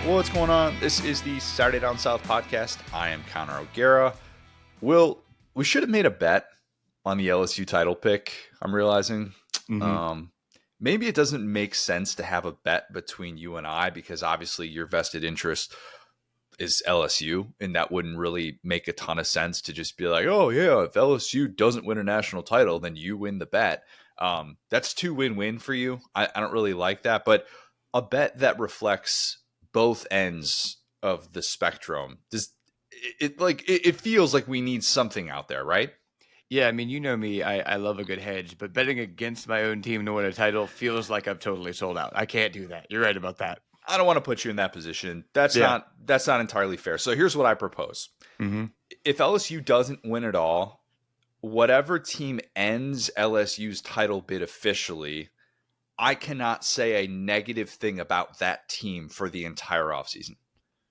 What's going on? This is the Saturday Down South podcast. I am Connor O'Gara. Will, we should have made a bet on the LSU title pick, I'm realizing. Maybe it doesn't make sense to have a bet between you and I because obviously your vested interest is LSU, and that wouldn't really make a ton of sense to just be like, oh yeah, if LSU doesn't win a national title, then you win the bet. That's two win-win for you. I don't really like that, but a bet that reflects both ends of the spectrum, it feels like we need something out there, right? Yeah, I mean, you know me, I love a good hedge, but betting against my own team to win a title feels like I'm totally sold out. I can't do that. You're right about that. I don't want to put you in that position. That's not entirely fair. So here's what I propose. If LSU doesn't win it all, whatever team ends LSU's title bid officially, I cannot say a negative thing about that team for the entire offseason.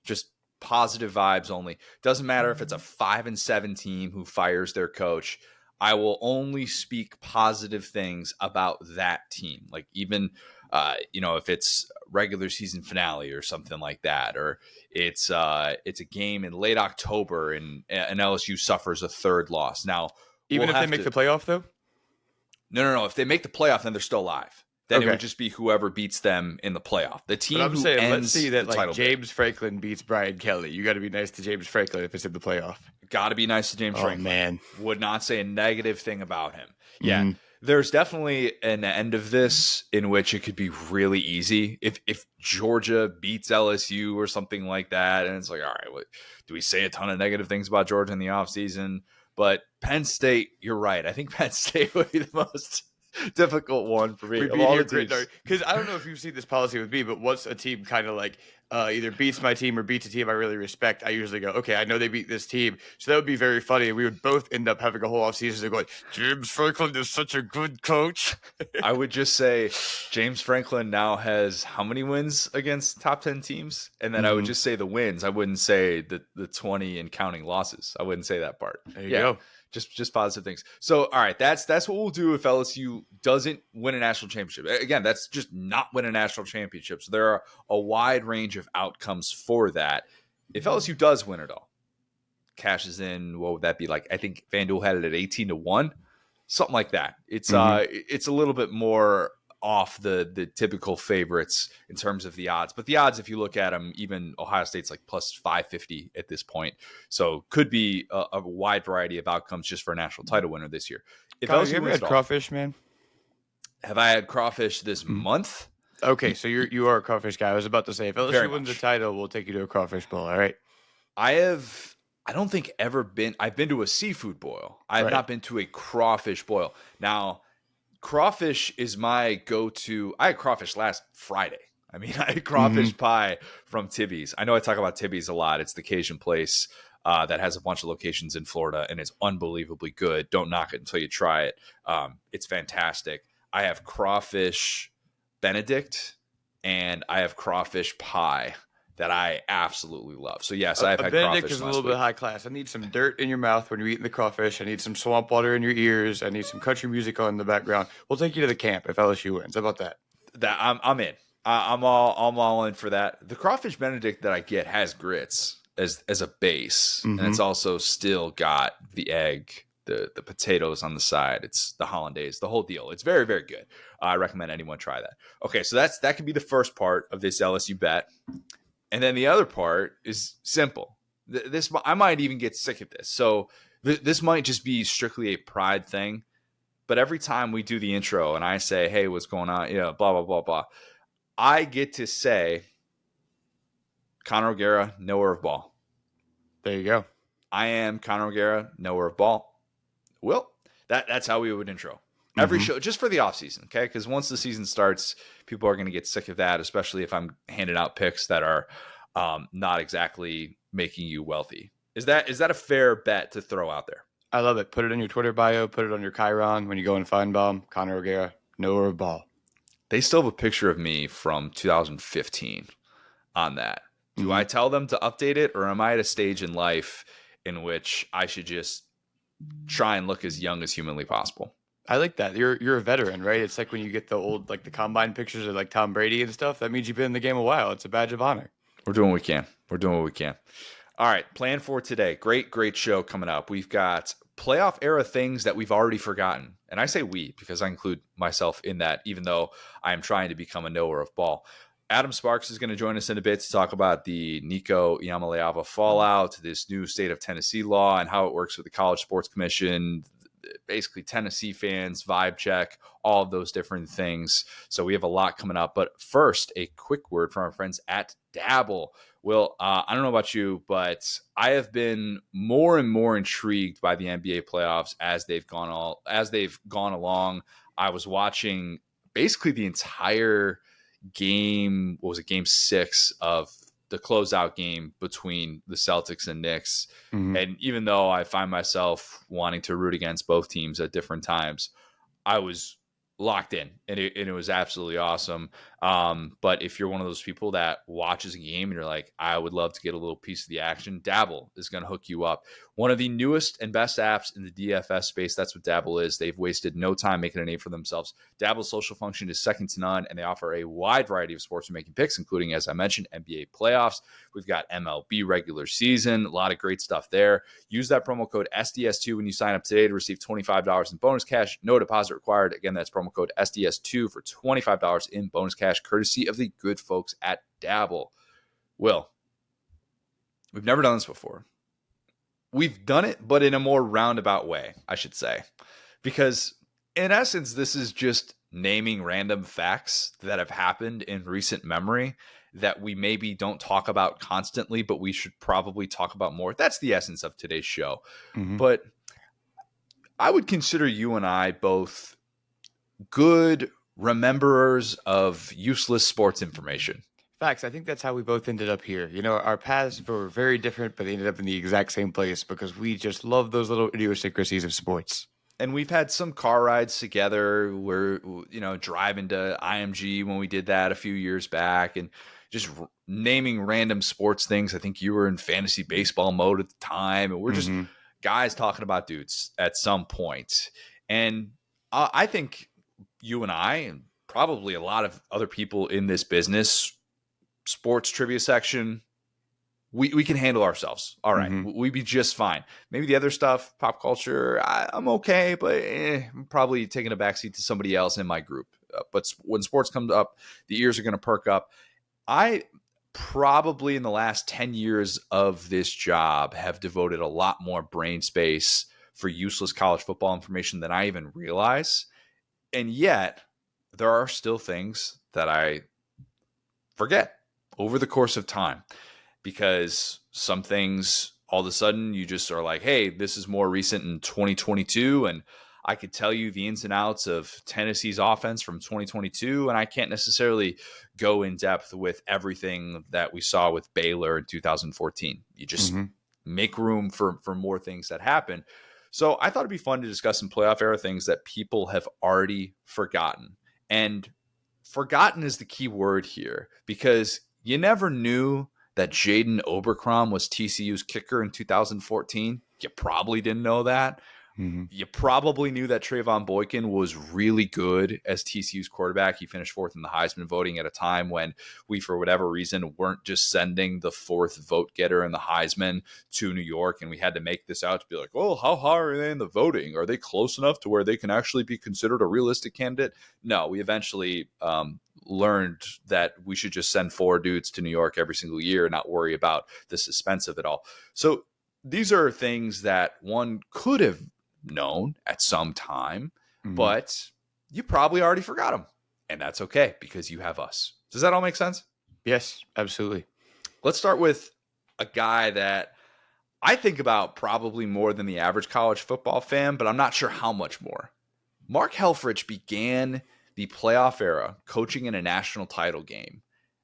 Just positive vibes only. Doesn't matter if it's a 5-7 team who fires their coach. I will only speak positive things about that team. Like even, if it's regular season finale or something like that, or it's a game in late October and LSU suffers a third loss. Now, even if they make the playoff, though? No. If they make the playoff, then they're still alive. Then it would just be whoever beats them in the playoff. The team but I'm who saying, ends let's see that like James bid. Franklin beats Brian Kelly. You got to be nice to James Franklin if it's in the playoff. Got to be nice to James Franklin. Man. Would not say a negative thing about him. Yeah, there's definitely an end of this in which it could be really easy. If Georgia beats LSU or something like that, and it's like, all right, do we say a ton of negative things about Georgia in the offseason? But Penn State, you're right. I think Penn State would be the most difficult one for me. Because I don't know if you've seen this policy with me, but once a team kind of like either beats my team or beats a team I really respect, I usually go, okay, I know they beat this team. So that would be very funny. We would both end up having a whole offseason going, James Franklin is such a good coach. I would just say James Franklin now has how many wins against top 10 teams? And then I would just say the wins. I wouldn't say the 20 and counting losses. I wouldn't say that part. There you go. Just positive things. So, all right, that's what we'll do if LSU doesn't win a national championship. Again, that's just not win a national championship. So there are a wide range of outcomes for that. If LSU does win it all, cashes in, what would that be like? I think FanDuel had it at 18-1, something like that. It's it's a little bit more off the typical favorites in terms of the odds. But the odds, if you look at them, even Ohio State's like plus 550 at this point. So could be a wide variety of outcomes just for a national title winner this year. If LSU you ever had crawfish, man? Have I had crawfish this month? Okay, so you are a crawfish guy. I was about to say, if LSU wins the title, we'll take you to a crawfish bowl, all right? I don't think I've been to a seafood boil. I have not been to a crawfish boil. Now, crawfish is my go-to. I had crawfish last Friday. I mean, I had crawfish pie from Tibby's. I know I talk about Tibby's a lot. It's the Cajun place that has a bunch of locations in Florida, and it's unbelievably good. Don't knock it until you try it. It's fantastic. I have crawfish Benedict, and I have crawfish pie that I absolutely love. So yes, I've had Benedict crawfish. Is a little bit high class. I need some dirt in your mouth when you're eating the crawfish. I need some swamp water in your ears. I need some country music on in the background. We'll take you to the camp if LSU wins. How about that? I'm in. I'm all in for that. The crawfish Benedict that I get has grits as a base, and it's also still got the egg, the potatoes on the side. It's the hollandaise, the whole deal. It's very, very good. I recommend anyone try that. Okay, so that could be the first part of this LSU bet. And then the other part is simple. I might even get sick of this. So this might just be strictly a pride thing. But every time we do the intro and I say, hey, what's going on? Blah, blah, blah, blah. I get to say, Connor O'Gara, knower of ball. There you go. I am Connor O'Gara, knower of ball. Well, that's how we would intro. Every show, just for the offseason, okay? Because once the season starts, people are going to get sick of that, especially if I'm handing out picks that are not exactly making you wealthy. Is that a fair bet to throw out there? I love it. Put it in your Twitter bio. Put it on your Chiron when you go and find bomb. Connor O'Gara, knower of ball. They still have a picture of me from 2015 on that. Do I tell them to update it, or am I at a stage in life in which I should just try and look as young as humanly possible? I like that. You're a veteran, right? It's like when you get the old, like the combine pictures of like Tom Brady and stuff. That means you've been in the game a while. It's a badge of honor. We're doing what we can. We're doing what we can. All right, plan for today. Great show coming up. We've got playoff era things that we've already forgotten. And I say we because I include myself in that, even though I am trying to become a knower of ball. Adam Sparks is going to join us in a bit to talk about the Nico Iamaleava fallout, this new state of Tennessee law and how it works with the College Sports Commission, basically Tennessee fans, vibe check, all of those different things. So we have a lot coming up. But first, a quick word from our friends at Dabble. Will, I don't know about you, but I have been more and more intrigued by the NBA playoffs as they've gone along. I was watching basically the entire game. What was it? Game 6 of the closeout game between the Celtics and Knicks. Mm-hmm. And even though I find myself wanting to root against both teams at different times, I was locked in, and it was absolutely awesome. But if you're one of those people that watches a game and you're like, I would love to get a little piece of the action, Dabble is going to hook you up. One of the newest and best apps in the DFS space. That's what Dabble is. They've wasted no time making a name for themselves. Dabble's social function is second to none, and they offer a wide variety of sports making picks, including, as I mentioned, NBA playoffs. We've got MLB regular season, a lot of great stuff there. Use that promo code SDS2 when you sign up today to receive $25 in bonus cash. No deposit required. Again, that's promo code SDS2 for $25 in bonus cash, courtesy of the good folks at Dabble. Will, we've never done this before. We've done it, but in a more roundabout way, I should say. Because in essence, this is just naming random facts that have happened in recent memory that we maybe don't talk about constantly, but we should probably talk about more. That's the essence of today's show. Mm-hmm. But I would consider you and I both good rememberers of useless sports information. Facts. I think that's how we both ended up here. You know, our paths were very different, but they ended up in the exact same place because we just love those little idiosyncrasies of sports. And we've had some car rides together. We're, driving to IMG when we did that a few years back and just naming random sports things. I think you were in fantasy baseball mode at the time. And we're just guys talking about dudes at some point. And I think you and I, and probably a lot of other people in this business, sports trivia section, we can handle ourselves. All right. We'd be just fine. Maybe the other stuff, pop culture, I'm okay, but I'm probably taking a backseat to somebody else in my group. But when sports comes up, the ears are going to perk up. I probably in the last 10 years of this job have devoted a lot more brain space for useless college football information than I even realize. And yet there are still things that I forget over the course of time, because some things all of a sudden you just are like, hey, this is more recent in 2022. And I could tell you the ins and outs of Tennessee's offense from 2022. And I can't necessarily go in depth with everything that we saw with Baylor in 2014. You just make room for more things that happen. So I thought it'd be fun to discuss some playoff era things that people have already forgotten. And forgotten is the key word here, because you never knew that Jaden Oberkrom was TCU's kicker in 2014. You probably didn't know that. You probably knew that Trayvon Boykin was really good as TCU's quarterback. He finished fourth in the Heisman voting at a time when we, for whatever reason, weren't just sending the fourth vote getter in the Heisman to New York. And we had to make this out to be like, well, how high are they in the voting? Are they close enough to where they can actually be considered a realistic candidate? No, we eventually learned that we should just send 4 dudes to New York every single year and not worry about the suspense of it all. So these are things that one could have known at some time, but you probably already forgot them, and that's okay because you have us. Does that all make sense? Yes, absolutely. Let's start with a guy that I think about probably more than the average college football fan, but I'm not sure how much more. Mark Helfrich began the playoff era coaching in a national title game,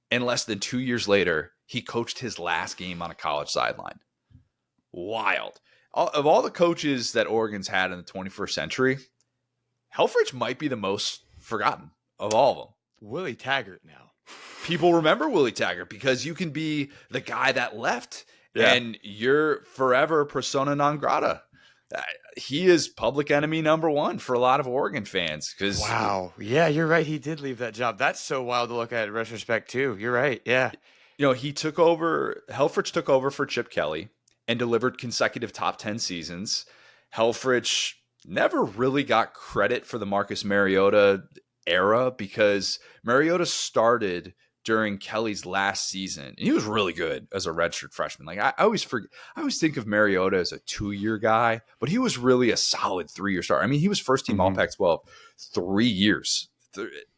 and less than 2 years later, he coached his last game on a college sideline. Wild. Of all the coaches that Oregon's had in the 21st century, Helfrich might be the most forgotten of all of them. Willie Taggart now. People remember Willie Taggart because you can be the guy that left and you're forever persona non grata. He is public enemy number one for a lot of Oregon fans. Wow. Yeah, you're right. He did leave that job. That's so wild to look at in retrospect, too. You're right. Yeah. he took over. Helfrich took over for Chip Kelly and delivered consecutive top 10 seasons. Helfrich never really got credit for the Marcus Mariota era because Mariota started during Kelly's last season, and he was really good as a redshirt freshman. Like I always think of Mariota as a 2-year guy, but he was really a solid 3-year starter. I mean, he was first team All Pac-12 3 years.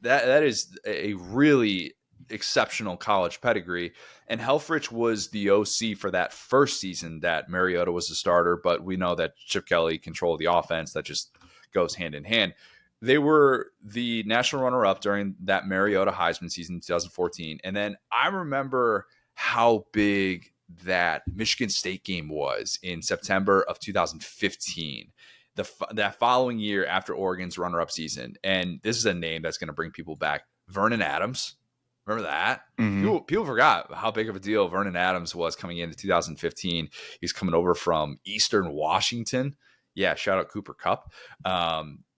That is a really exceptional college pedigree. And Helfrich was the OC for that first season that Mariota was the starter, but we know that Chip Kelly controlled the offense. That just goes hand in hand. They were the national runner-up during that Mariota Heisman season in 2014. And then I remember how big that Michigan State game was in September of 2015. That following year after Oregon's runner-up season. And this is a name that's going to bring people back. Vernon Adams. Remember that? People forgot how big of a deal Vernon Adams was coming into 2015. He's coming over from Eastern Washington. Yeah, shout out Cooper Kupp.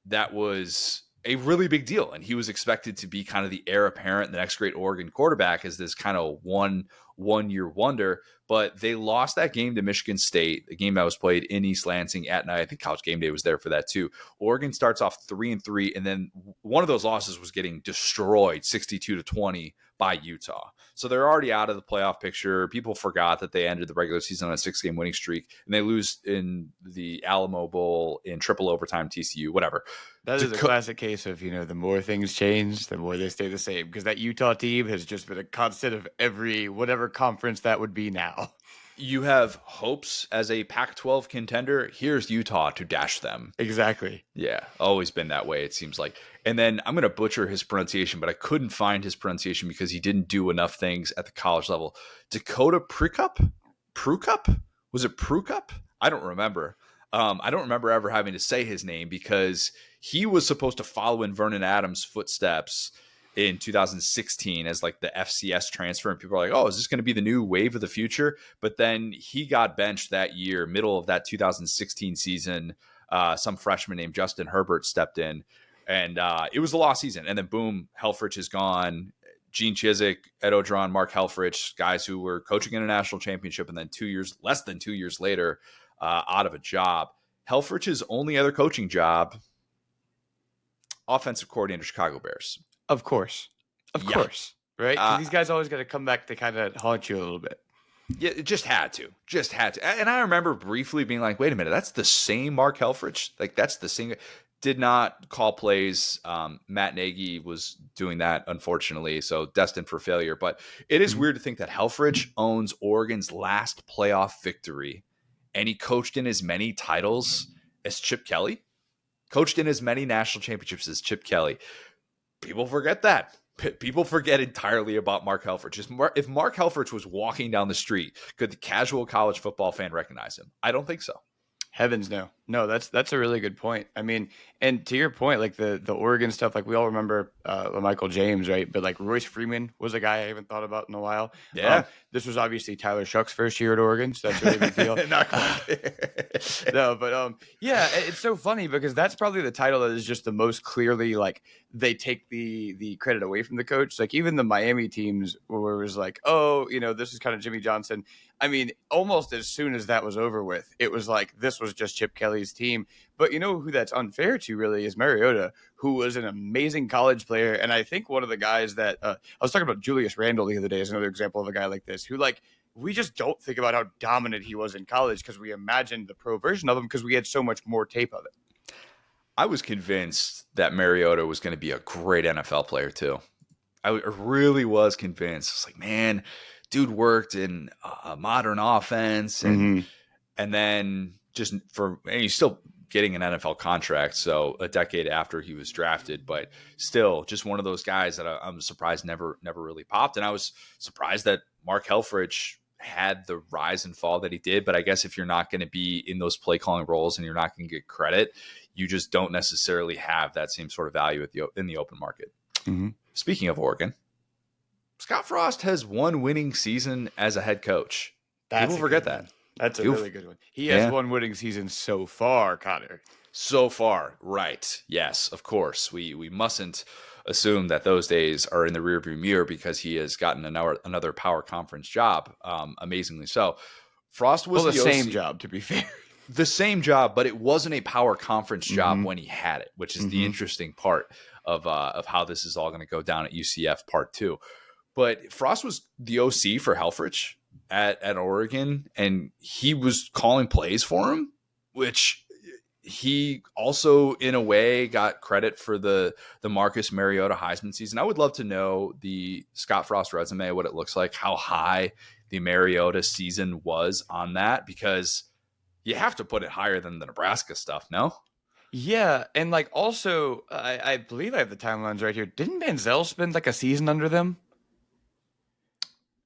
That was a really big deal. And he was expected to be kind of the heir apparent, the next great Oregon quarterback as this kind of one-year wonder. But they lost that game to Michigan State, a game that was played in East Lansing at night. I think College Game Day was there for that too. Oregon starts off 3-3, and then one of those losses was getting destroyed 62-20 by Utah. So they're already out of the playoff picture. People forgot that they ended the regular season on a 6-game winning streak, and they lose in the Alamo Bowl in triple overtime, TCU, whatever. That is a classic case of, the more things change, the more they stay the same. Because that Utah team has just been a constant of every whatever conference that would be now. You have hopes as a Pac-12 contender. Here's Utah to dash them. Exactly. Yeah, always been that way, it seems like. And then I'm going to butcher his pronunciation, but I couldn't find his pronunciation because he didn't do enough things at the college level. Dakota Prukup? Was it Prukup? I don't remember. I don't remember ever having to say his name because he was supposed to follow in Vernon Adams' footsteps in 2016 as like the FCS transfer. And people are like, oh, is this going to be the new wave of the future? But then he got benched that year, middle of that 2016 season. Some freshman named Justin Herbert stepped in, and it was a lost season. And then boom, Helfrich is gone. Gene Chizik, Ed Odron, Mark Helfrich, guys who were coaching in a national championship, and then less than 2 years later, out of a job. Helfrich's only other coaching job, offensive coordinator, Chicago Bears. Of course. Right? 'Cause these guys always got to come back to kind of haunt you a little bit. Yeah, it just had to. And I remember briefly being like, wait a minute, that's the same Mark Helfrich? Like, that's the same. Did not call plays. Matt Nagy was doing that, unfortunately, so destined for failure. But it is weird to think that Helfrich owns Oregon's last playoff victory, and he coached in as many titles as Chip Kelly, coached in as many national championships as Chip Kelly. People forget that. People forget entirely about Mark Helfrich. If Mark Helfrich was walking down the street, could the casual college football fan recognize him? I don't think so. Heavens no. No, that's a really good point. I mean, and to your point, like the Oregon stuff, like we all remember Michael James, right? But like Royce Freeman was a guy I haven't thought about in a while. Yeah. This was obviously Tyler Shuck's first year at Oregon, so that's a really big deal. Not quite. No, but yeah, it's so funny because that's probably the title that is just the most clearly like they take the credit away from the coach. Like even the Miami teams where it was like, oh, this is kind of Jimmy Johnson. I mean, almost as soon as that was over with, it was like this was just Chip Kelly's team. But you know who that's unfair to really is Mariota, who was an amazing college player. And I think one of the guys that I was talking about Julius Randle the other day is another example of a guy like this who like we just don't think about how dominant he was in college because we imagined the pro version of him because we had so much more tape of it. I was convinced that Mariota was going to be a great NFL player too. I really was convinced. It's like, man, dude worked in a modern offense and then and he's still getting an NFL contract. So a decade after he was drafted, but still just one of those guys that I'm surprised never really popped. And I was surprised that Mark Helfrich had the rise and fall that he did. But I guess if you're not going to be in those play calling roles and you're not going to get credit, you just don't necessarily have that same sort of value in the open market. Speaking of Oregon, Scott Frost has one winning season as a head coach. People forget that. That's a really good one. He has one winning season so far, Connor. So far, right. Yes, of course. We mustn't assume that those days are in the rearview mirror because he has gotten another power conference job, amazingly so. Frost Well, was the the same OC. job, to be fair. The same job, but it wasn't a power conference job Mm-hmm. when he had it, which is the Mm-hmm. interesting part of how this is all going to go down at UCF Part 2. But Frost was the OC for Helfrich at Oregon, and he was calling plays for him, which he also, in a way, got credit for the Marcus Mariota Heisman season. I would love to know the Scott Frost resume, what it looks like, how high the Mariota season was on that, because you have to put it higher than the Nebraska stuff, no? Yeah, and like also, I believe I have the timelines right here. Didn't Manziel spend like a season under them,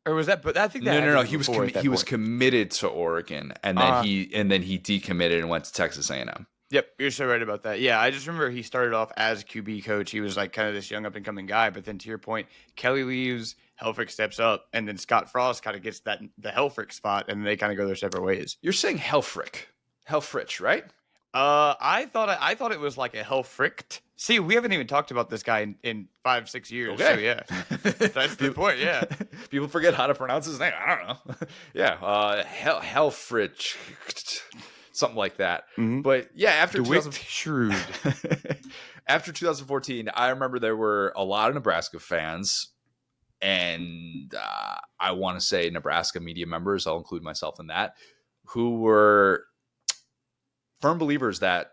or was that? But I think that had to No. be before at that He was point. committed to Oregon, and then Uh, he decommitted and went to Texas A&M. Yep, you're so right about that. Yeah, I just remember he started off as QB coach. He was like kind of this young up and coming guy, but then to your point, Kelly leaves, Helfrich steps up, and then Scott Frost kind of gets the Helfrich spot, and they kind of go their separate ways. You're saying Helfrich, right? I thought it was like a Helfrich. See, we haven't even talked about this guy in 5-6 years. Okay. So yeah, that's the point. Yeah, People forget how to pronounce his name. I don't know. Yeah, Helfrich, something like that. Mhm. But yeah, after Shrewd. after 2014, I remember there were a lot of Nebraska fans, and I want to say Nebraska media members, I'll include myself in that, who were firm believers that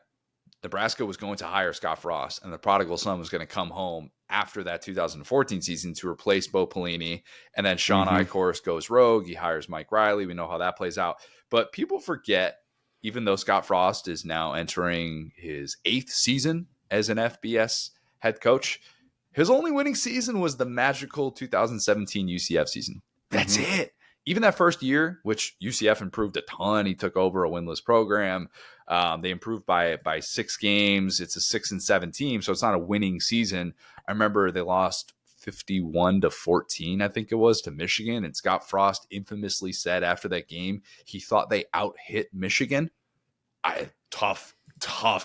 Nebraska was going to hire Scott Frost and the prodigal son was going to come home after that 2014 season to replace Bo Pelini. And then Sean Eichhorst goes rogue. He hires Mike Riley. We know how that plays out. But people forget, even though Scott Frost is now entering his 8th season as an FBS head coach, his only winning season was the magical 2017 UCF season. That's it. Even that first year, which UCF improved a ton, he took over a winless program. They improved by 6 games. It's a 6-7 team, so it's not a winning season. I remember they lost 51-14, I think it was, to Michigan. And Scott Frost infamously said after that game, he thought they out-hit Michigan. Tough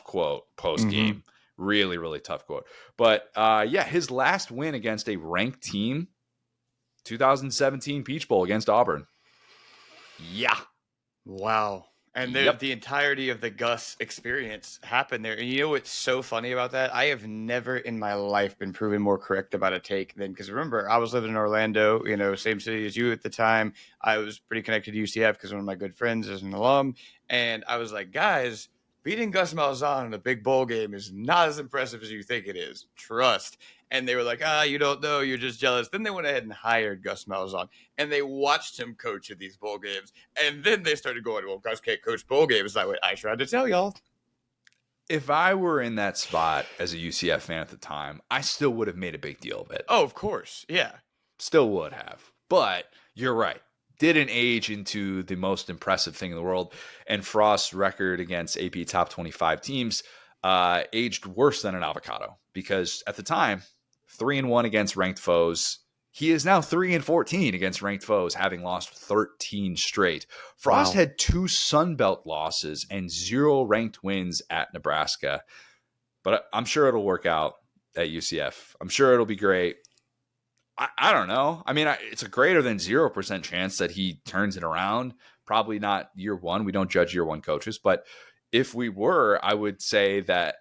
quote post-game. Really, really tough quote. But yeah, his last win against a ranked team, 2017 Peach Bowl against Auburn. Yeah. Wow. And the entirety of the Gus experience happened there. And you know what's so funny about that? I have never in my life been proven more correct about a take than, because remember, I was living in Orlando, same city as you at the time. I was pretty connected to UCF because one of my good friends is an alum. And I was like, guys, beating Gus Malzahn in a big bowl game is not as impressive as you think it is. Trust. And they were like, you don't know, you're just jealous. Then they went ahead and hired Gus Malzahn, and they watched him coach at these bowl games. And then they started going, well, Gus can't coach bowl games that way. I tried to tell y'all. If I were in that spot as a UCF fan at the time, I still would have made a big deal of it. Oh, of course. Yeah. Still would have. But you're right. Didn't age into the most impressive thing in the world. And Frost's record against AP top 25 teams aged worse than an avocado, because at the time, 3-1 against ranked foes. He is now 3-14 against ranked foes, having lost 13 straight. Frost had 2 Sun Belt losses and 0 ranked wins at Nebraska. But I'm sure it'll work out at UCF. I'm sure it'll be great. I don't know. I mean, it's a greater than 0% chance that he turns it around. Probably not year one. We don't judge year one coaches. But if we were, I would say that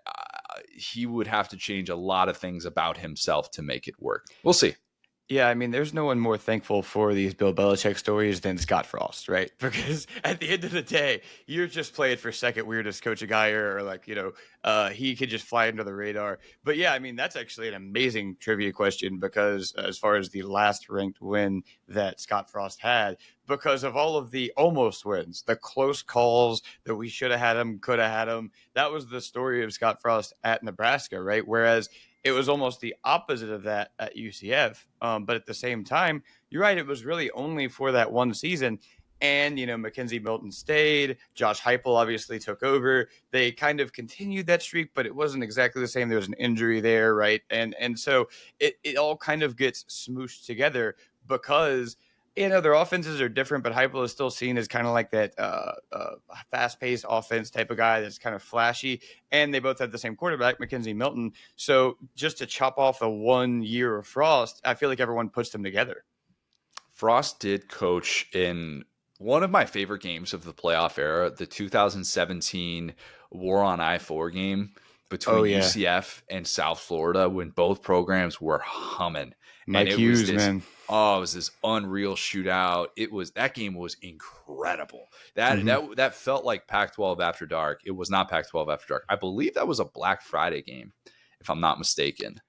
he would have to change a lot of things about himself to make it work. We'll see. Yeah, I mean, there's no one more thankful for these Bill Belichick stories than Scott Frost, right? Because at the end of the day, you're just playing for second weirdest coach a guy, or like, he could just fly under the radar. But yeah, I mean, that's actually an amazing trivia question, because as far as the last ranked win that Scott Frost had, because of all of the almost wins, the close calls that we should have had him, could have had him, that was the story of Scott Frost at Nebraska, right? Whereas it was almost the opposite of that at UCF. But at the same time, you're right, it was really only for that one season. And, Mackenzie Milton stayed. Josh Heupel obviously took over. They kind of continued that streak, but it wasn't exactly the same. There was an injury there, right? And so it all kind of gets smooshed together, because You know, their offenses are different, but Heupel is still seen as kind of like that fast-paced offense type of guy that's kind of flashy. And they both have the same quarterback, Mackenzie Milton. So just to chop off the 1 year of Frost, I feel like everyone puts them together. Frost did coach in one of my favorite games of the playoff era, the 2017 War on I-4 game between UCF and South Florida, when both programs were humming. Mike Hughes, man. Oh, it was this unreal shootout. That game was incredible. That felt like Pac-12 after dark. It was not Pac-12 after dark. I believe that was a Black Friday game, if I'm not mistaken.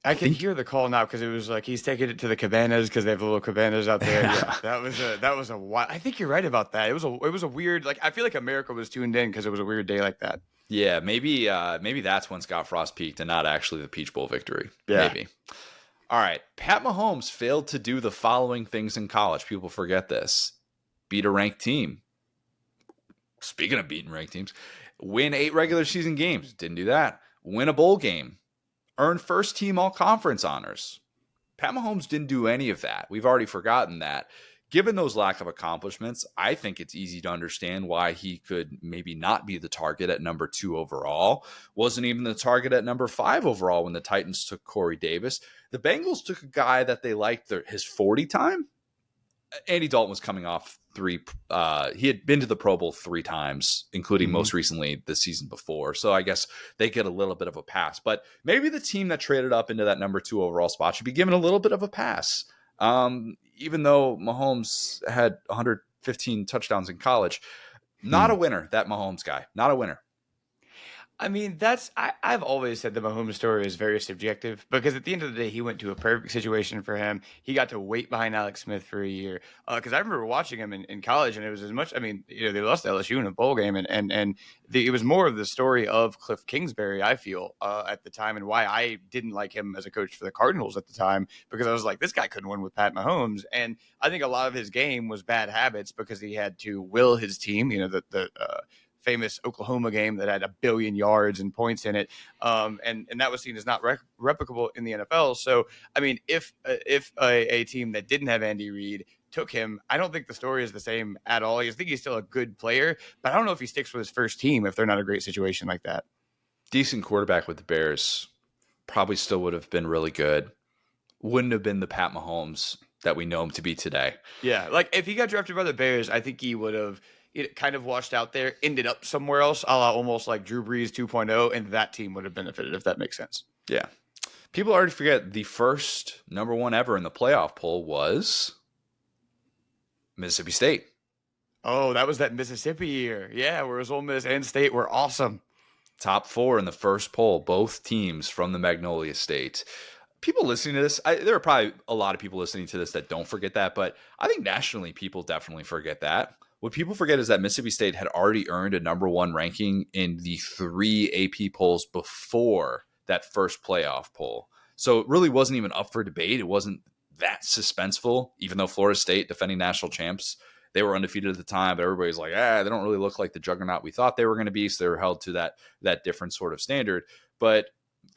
I can hear the call now because it was like he's taking it to the cabanas because they have the little cabanas out there. Yeah, that was a wild. I think you're right about that. It was a weird, like, I feel like America was tuned in because it was a weird day like that. Yeah, maybe that's when Scott Frost peaked and not actually the Peach Bowl victory. Yeah. Maybe. All right. Pat Mahomes failed to do the following things in college. People forget this. Beat a ranked team. Speaking of beating ranked teams, win 8 regular season games. Didn't do that. Win a bowl game. Earn first team all conference honors. Pat Mahomes didn't do any of that. We've already forgotten that. Given those lack of accomplishments, I think it's easy to understand why he could maybe not be the target at number 2 overall. Wasn't even the target at number 5 overall when the Titans took Corey Davis. The Bengals took a guy that they liked his 40 time. Andy Dalton was coming off 3. He had been to the Pro Bowl 3 times, including most recently the season before. So I guess they get a little bit of a pass. But maybe the team that traded up into that number 2 overall spot should be given a little bit of a pass. Even though Mahomes had 115 touchdowns in college, not a winner, that Mahomes guy, not a winner. I mean, I've always said the Mahomes story is very subjective because at the end of the day, he went to a perfect situation for him. He got to wait behind Alex Smith for a year. Because I remember watching him in college, and it was as much. I mean, you know, they lost to LSU in a bowl game, and it was more of the story of Cliff Kingsbury, I feel, at the time, and why I didn't like him as a coach for the Cardinals at the time, because I was like, this guy couldn't win with Pat Mahomes, and I think a lot of his game was bad habits because he had to will his team. You know, the famous Oklahoma game that had 1 billion yards and points in it. And that was seen as not replicable in the NFL. So, I mean, if a team that didn't have Andy Reid took him, I don't think the story is the same at all. I think he's still a good player, but I don't know if he sticks with his first team if they're not a great situation like that. Decent quarterback with the Bears. Probably still would have been really good. Wouldn't have been the Pat Mahomes that we know him to be today. Yeah, like if he got drafted by the Bears, I think he would have kind of washed out there, ended up somewhere else, a la almost like Drew Brees 2.0, and that team would have benefited, if that makes sense. Yeah. People already forget the first number 1 ever in the playoff poll was Mississippi State. Oh, that was that Mississippi year. Yeah, whereas Ole Miss and State were awesome. Top 4 in the first poll, both teams from the Magnolia State. People listening to this, there are probably a lot of people listening to this that don't forget that, but I think nationally people definitely forget that. What people forget is that Mississippi State had already earned a number 1 ranking in the 3 AP polls before that first playoff poll. So it really wasn't even up for debate. It wasn't that suspenseful, even though Florida State, defending national champs, they were undefeated at the time, but everybody's like, they don't really look like the juggernaut we thought they were going to be. So they were held to that different sort of standard. But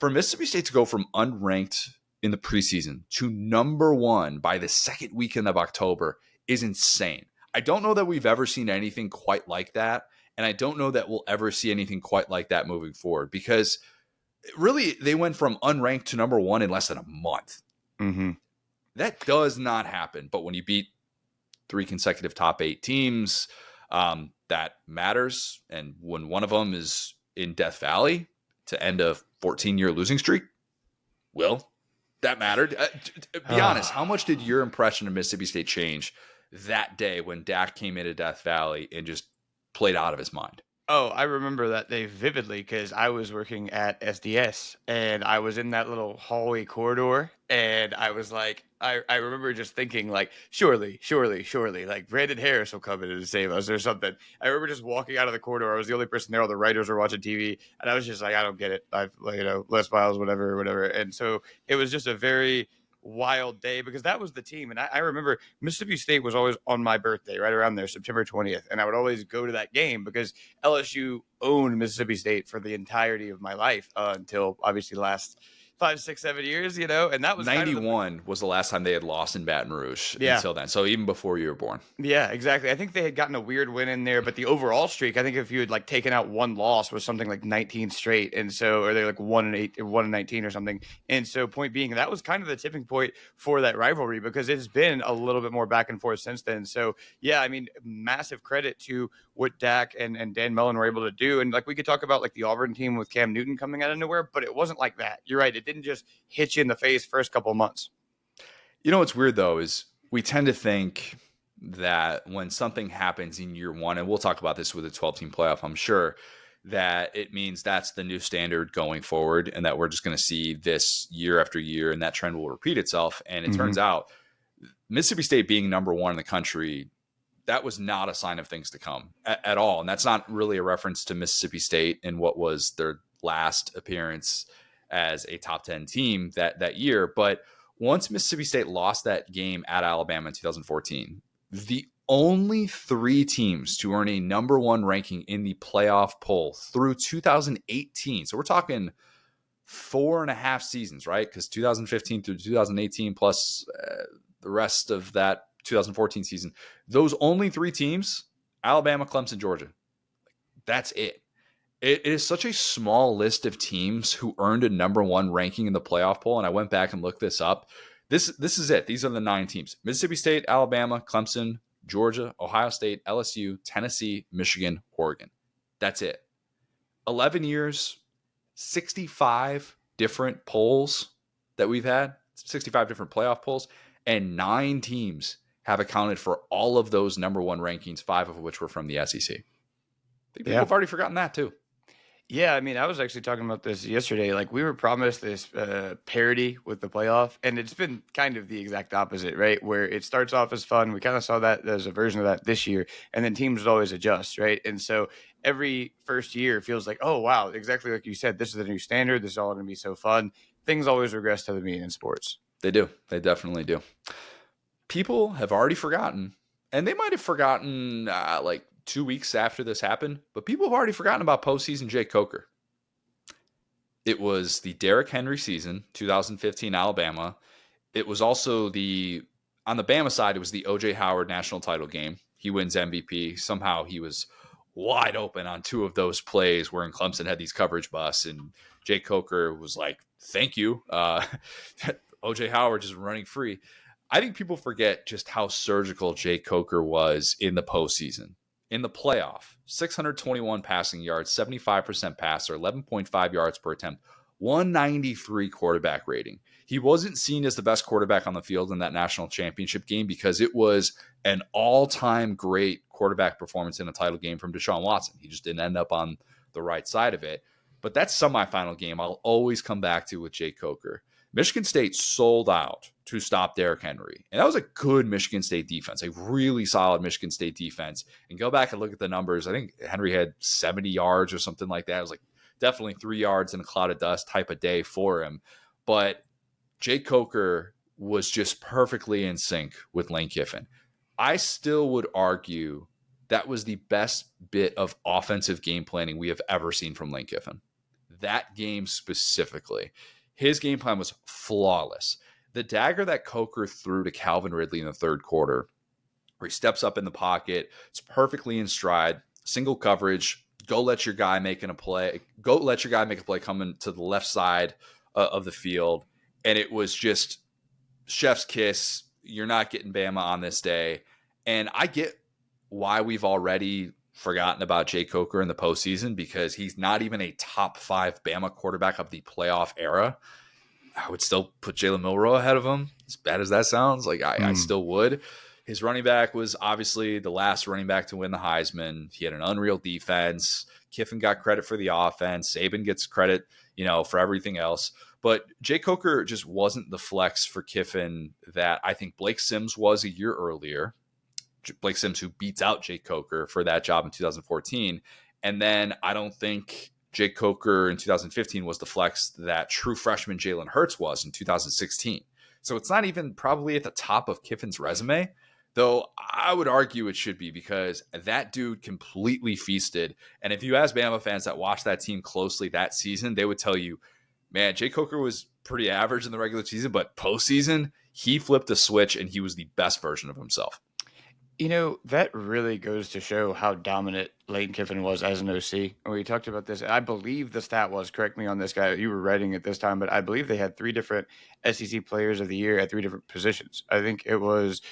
for Mississippi State to go from unranked in the preseason to number 1 by the second weekend of October is insane. I don't know that we've ever seen anything quite like that. And I don't know that we'll ever see anything quite like that moving forward, because really they went from unranked to number 1 in less than a month. Mm-hmm. That does not happen. But when you beat 3 consecutive top 8 teams, that matters. And when one of them is in Death Valley to end a 14-year losing streak, well, that mattered. Be honest, how much did your impression of Mississippi State change that day when Dak came into Death Valley and just played out of his mind? Oh, I remember that day vividly because I was working at SDS and I was in that little hallway corridor, and I was like, I remember just thinking like, surely, like Brandon Harris will come in and save us or something. I remember just walking out of the corridor. I was the only person there. All the writers were watching TV, and I was just like, I don't get it. Les Miles, whatever. And so it was just a very wild day because that was the team. And I remember Mississippi State was always on my birthday, right around there, September 20th. And I would always go to that game because LSU owned Mississippi State for the entirety of my life until obviously last 5, 6, 7 years, and that was 91 was the last time they had lost in Baton Rouge until then. So even before you were born. Yeah, exactly. I think they had gotten a weird win in there, but the overall streak, I think if you had like taken out one loss, was something like 19 straight. And so, or they're like 1-8 or 1-19 or something. And so point being, that was kind of the tipping point for that rivalry, because it's been a little bit more back and forth since then. So yeah, I mean, massive credit to what Dak and Dan Mullen were able to do. And like, we could talk about like the Auburn team with Cam Newton coming out of nowhere, but it wasn't like that. You're right. It didn't just hit you in the face first couple of months. You know what's weird though is we tend to think that when something happens in year one, and we'll talk about this with a 12-team playoff, I'm sure, that it means that's the new standard going forward, and that we're just going to see this year after year, and that trend will repeat itself. And it turns out Mississippi State being number one in the country, that was not a sign of things to come at all. And that's not really a reference to Mississippi State and what was their last appearance as a top 10 team that year. But once Mississippi State lost that game at Alabama in 2014, the only 3 teams to earn a number one ranking in the playoff poll through 2018. So we're talking 4.5 seasons, right? Because 2015 through 2018 plus the rest of that 2014 season, those only 3 teams, Alabama, Clemson, Georgia. That's it. It is such a small list of teams who earned a number one ranking in the playoff poll. And I went back and looked this up. This is it. These are the 9 teams: Mississippi State, Alabama, Clemson, Georgia, Ohio State, LSU, Tennessee, Michigan, Oregon. That's it. 11 years, 65 different polls that we've had, 65 different playoff polls, and 9 teams have accounted for all of those number one rankings, 5 of which were from the SEC. I think people have already forgotten that too. Yeah, I mean, I was actually talking about this yesterday. Like, we were promised this parity with the playoff, and it's been kind of the exact opposite, right? Where it starts off as fun. We kind of saw that there's a version of that this year, and then teams would always adjust, right? And so every first year feels like, oh, wow, exactly like you said, this is the new standard. This is all going to be so fun. Things always regress to the mean in sports. They do. They definitely do. People have already forgotten, and they might have forgotten like 2 weeks after this happened, but people have already forgotten about postseason Jake Coker. It was the Derrick Henry season, 2015 Alabama. It was also on the Bama side, it was the O.J. Howard national title game. He wins MVP. Somehow he was wide open on 2 of those plays wherein Clemson had these coverage busts, and Jake Coker was like, thank you. O.J. Howard just running free. I think people forget just how surgical Jake Coker was in the postseason. In the playoff, 621 passing yards, 75% passer, 11.5 yards per attempt, 193 quarterback rating. He wasn't seen as the best quarterback on the field in that national championship game because it was an all-time great quarterback performance in a title game from Deshaun Watson. He just didn't end up on the right side of it. But that semifinal game I'll always come back to with Jake Coker. Michigan State sold out to stop Derrick Henry. And that was a good Michigan State defense, a really solid Michigan State defense. And go back and look at the numbers. I think Henry had 70 yards or something like that. It was like definitely 3 yards in a cloud of dust type of day for him. But Jake Coker was just perfectly in sync with Lane Kiffin. I still would argue that was the best bit of offensive game planning we have ever seen from Lane Kiffin. That game specifically. His game plan was flawless. The dagger that Coker threw to Calvin Ridley in the third quarter, where he steps up in the pocket, it's perfectly in stride, single coverage, go let your guy make a play coming to the left side of the field. And it was just chef's kiss. You're not getting Bama on this day. And I get why we've already forgotten about Jake Coker in the postseason, because he's not even a top 5 Bama quarterback of the playoff era. I would still put Jalen Milroe ahead of him, as bad as that sounds. Like I still would. His running back was obviously the last running back to win the Heisman. He had an unreal defense. Kiffin got credit for the offense. Saban gets credit, for everything else. But Jake Coker just wasn't the flex for Kiffin that I think Blake Sims was a year earlier. Blake Sims, who beats out Jake Coker for that job in 2014. And then I don't think Jake Coker in 2015 was the flex that true freshman Jalen Hurts was in 2016. So it's not even probably at the top of Kiffin's resume, though I would argue it should be, because that dude completely feasted. And if you ask Bama fans that watched that team closely that season, they would tell you man, Jay Coker was pretty average in the regular season, but postseason, he flipped a switch and he was the best version of himself. That really goes to show how dominant Lane Kiffin was as an OC. And we talked about this. I believe the stat was, correct me on this, guy, you were writing it this time, but I believe they had 3 different SEC players of the year at 3 different positions. I think it was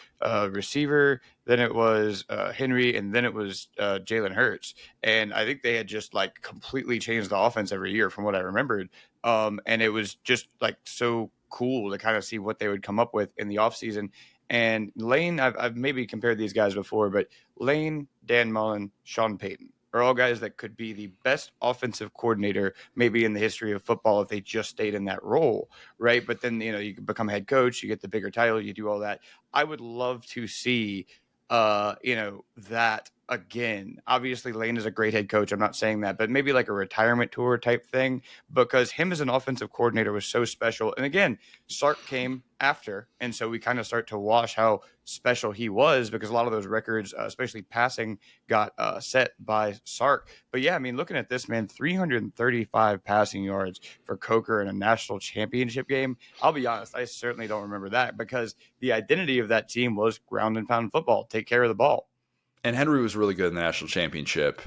receiver, then it was Henry, and then it was Jalen Hurts. And I think they had just like completely changed the offense every year from what I remembered. And it was just like so cool to kind of see what they would come up with in the offseason. And Lane, I've maybe compared these guys before, but Lane, Dan Mullen, Sean Payton are all guys that could be the best offensive coordinator maybe in the history of football if they just stayed in that role, right? But then, you become head coach, you get the bigger title, you do all that. I would love to see, that again. Obviously, Lane is a great head coach. I'm not saying that, but maybe like a retirement tour type thing, because him as an offensive coordinator was so special. And again, Sark came after, and so we kind of start to wash how special he was, because a lot of those records, especially passing, got set by Sark. But yeah, I mean, looking at this, man, 335 passing yards for Coker in a national championship game. I'll be honest, I certainly don't remember that, because the identity of that team was ground and pound football, take care of the ball. And Henry was really good in the national championship.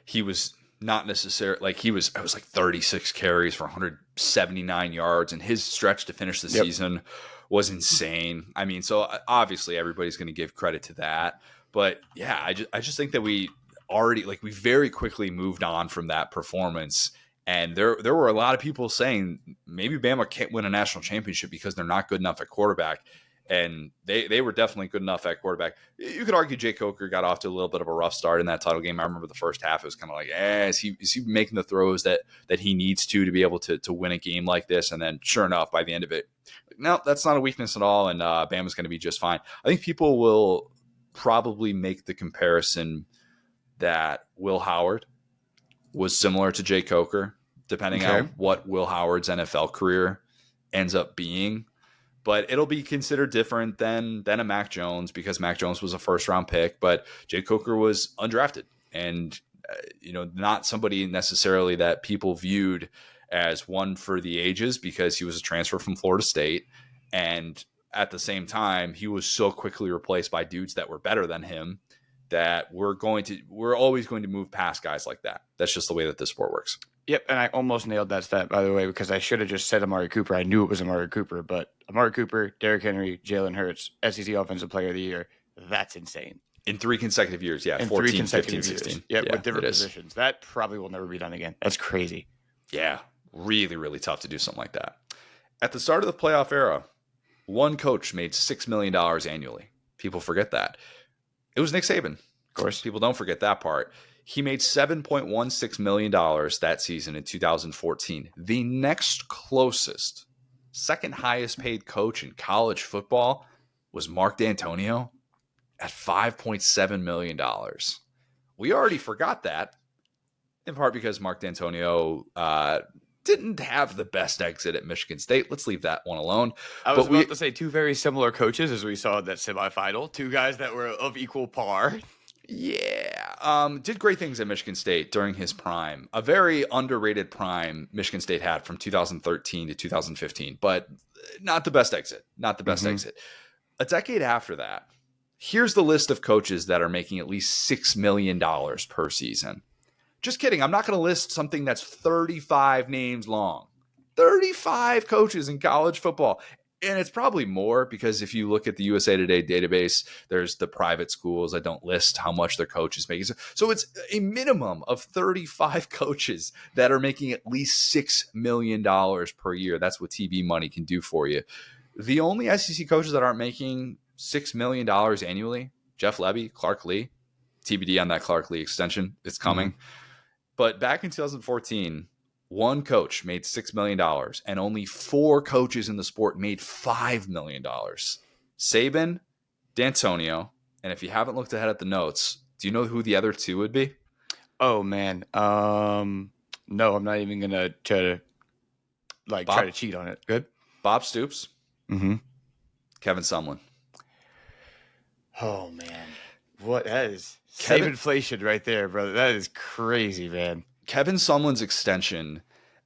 He was not necessarily like it was like 36 carries for 179 yards, and his stretch to finish the season was insane. I mean, so obviously everybody's going to give credit to that, but yeah, I just think that we very quickly moved on from that performance. And there were a lot of people saying maybe Bama can't win a national championship because they're not good enough at quarterback. And they were definitely good enough at quarterback. You could argue Jay Coker got off to a little bit of a rough start in that title game. I remember the first half, it was kind of like, is he making the throws that he needs to be able to win a game like this? And then sure enough, by the end of it, no, that's not a weakness at all. And Bama's going to be just fine. I think people will probably make the comparison that Will Howard was similar to Jay Coker, depending on what Will Howard's NFL career ends up being. But it'll be considered different than a Mac Jones, because Mac Jones was a first-round pick, but Jay Coker was undrafted and not somebody necessarily that people viewed as one for the ages, because he was a transfer from Florida State, and at the same time he was so quickly replaced by dudes that were better than him that we're always going to move past guys like that. That's just the way that this sport works. Yep, and I almost nailed that stat, by the way, because I should have just said Amari Cooper. I knew it was Amari Cooper, but Amari Cooper, Derrick Henry, Jalen Hurts, SEC Offensive Player of the Year. That's insane. In 3 consecutive years, yeah. In 14, 3 consecutive 15, years. 16. Yep, with different positions. That probably will never be done again. That's crazy. Yeah, really, really tough to do something like that. At the start of the playoff era, one coach made $6 million annually. People forget that. It was Nick Saban. Of course, people don't forget that part. He made $7.16 million that season in 2014. The next closest, second highest paid coach in college football was Mark D'Antonio at $5.7 million. We already forgot that, in part because Mark D'Antonio didn't have the best exit at Michigan State. Let's leave that one alone. I was about to say 2 very similar coaches, as we saw in that semifinal. 2 guys that were of equal par. Yeah, did great things at Michigan State during his prime. A very underrated prime Michigan State had from 2013 to 2015, but not the best exit. Not the best exit. A decade after that, here's the list of coaches that are making at least $6 million per season. Just kidding. I'm not going to list something that's 35 names long. 35 coaches in college football. And it's probably more, because if you look at the USA Today database, there's the private schools that don't list how much their coach is making. So it's a minimum of 35 coaches that are making at least $6 million per year. That's what TV money can do for you. The only SEC coaches that aren't making $6 million annually, Jeff Lebby, Clark Lee, TBD on that Clark Lee extension. It's coming. But back in 2014, one coach made $6 million, and only 4 coaches in the sport made $5 million. Saban, D'Antonio, and if you haven't looked ahead at the notes, do you know who the other 2 would be? Oh, man. No, I'm not even going to try to cheat on it. Good. Bob Stoops. Kevin Sumlin. Oh, man. What? That is save inflation right there, brother. That is crazy, man. Kevin Sumlin's extension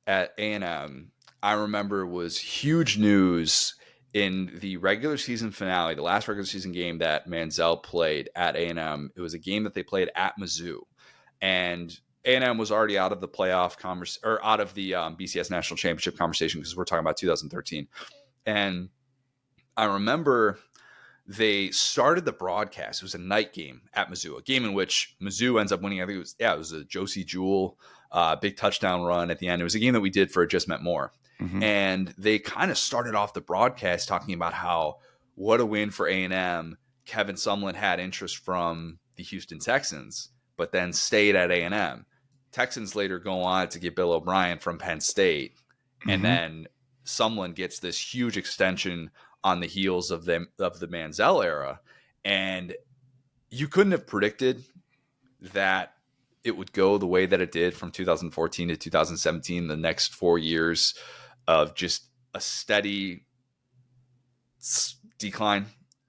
at A&M, I remember was huge news in the regular season finale, the last regular season game that Manziel played at A&M. It was a game that they played at Mizzou, and A&M was already out of the playoff or out of the BCS national championship conversation because we're talking about 2013. And I remember they started the broadcast. It was a night game at Mizzou, a game in which Mizzou ends up winning. I think it was a Josie Jewell big touchdown run at the end. It was a game that we did for It Just Meant More. Mm-hmm. And they kind of started off the broadcast talking about how what a win for A&M. Kevin Sumlin had interest from the Houston Texans, but then stayed at A&M. Texans later go on to get Bill O'Brien from Penn State. Mm-hmm. And then Sumlin gets this huge extension on the heels of the Manziel era. And you couldn't have predicted that it would go the way that it did from 2014 to 2017, the next 4 years of just a steady decline.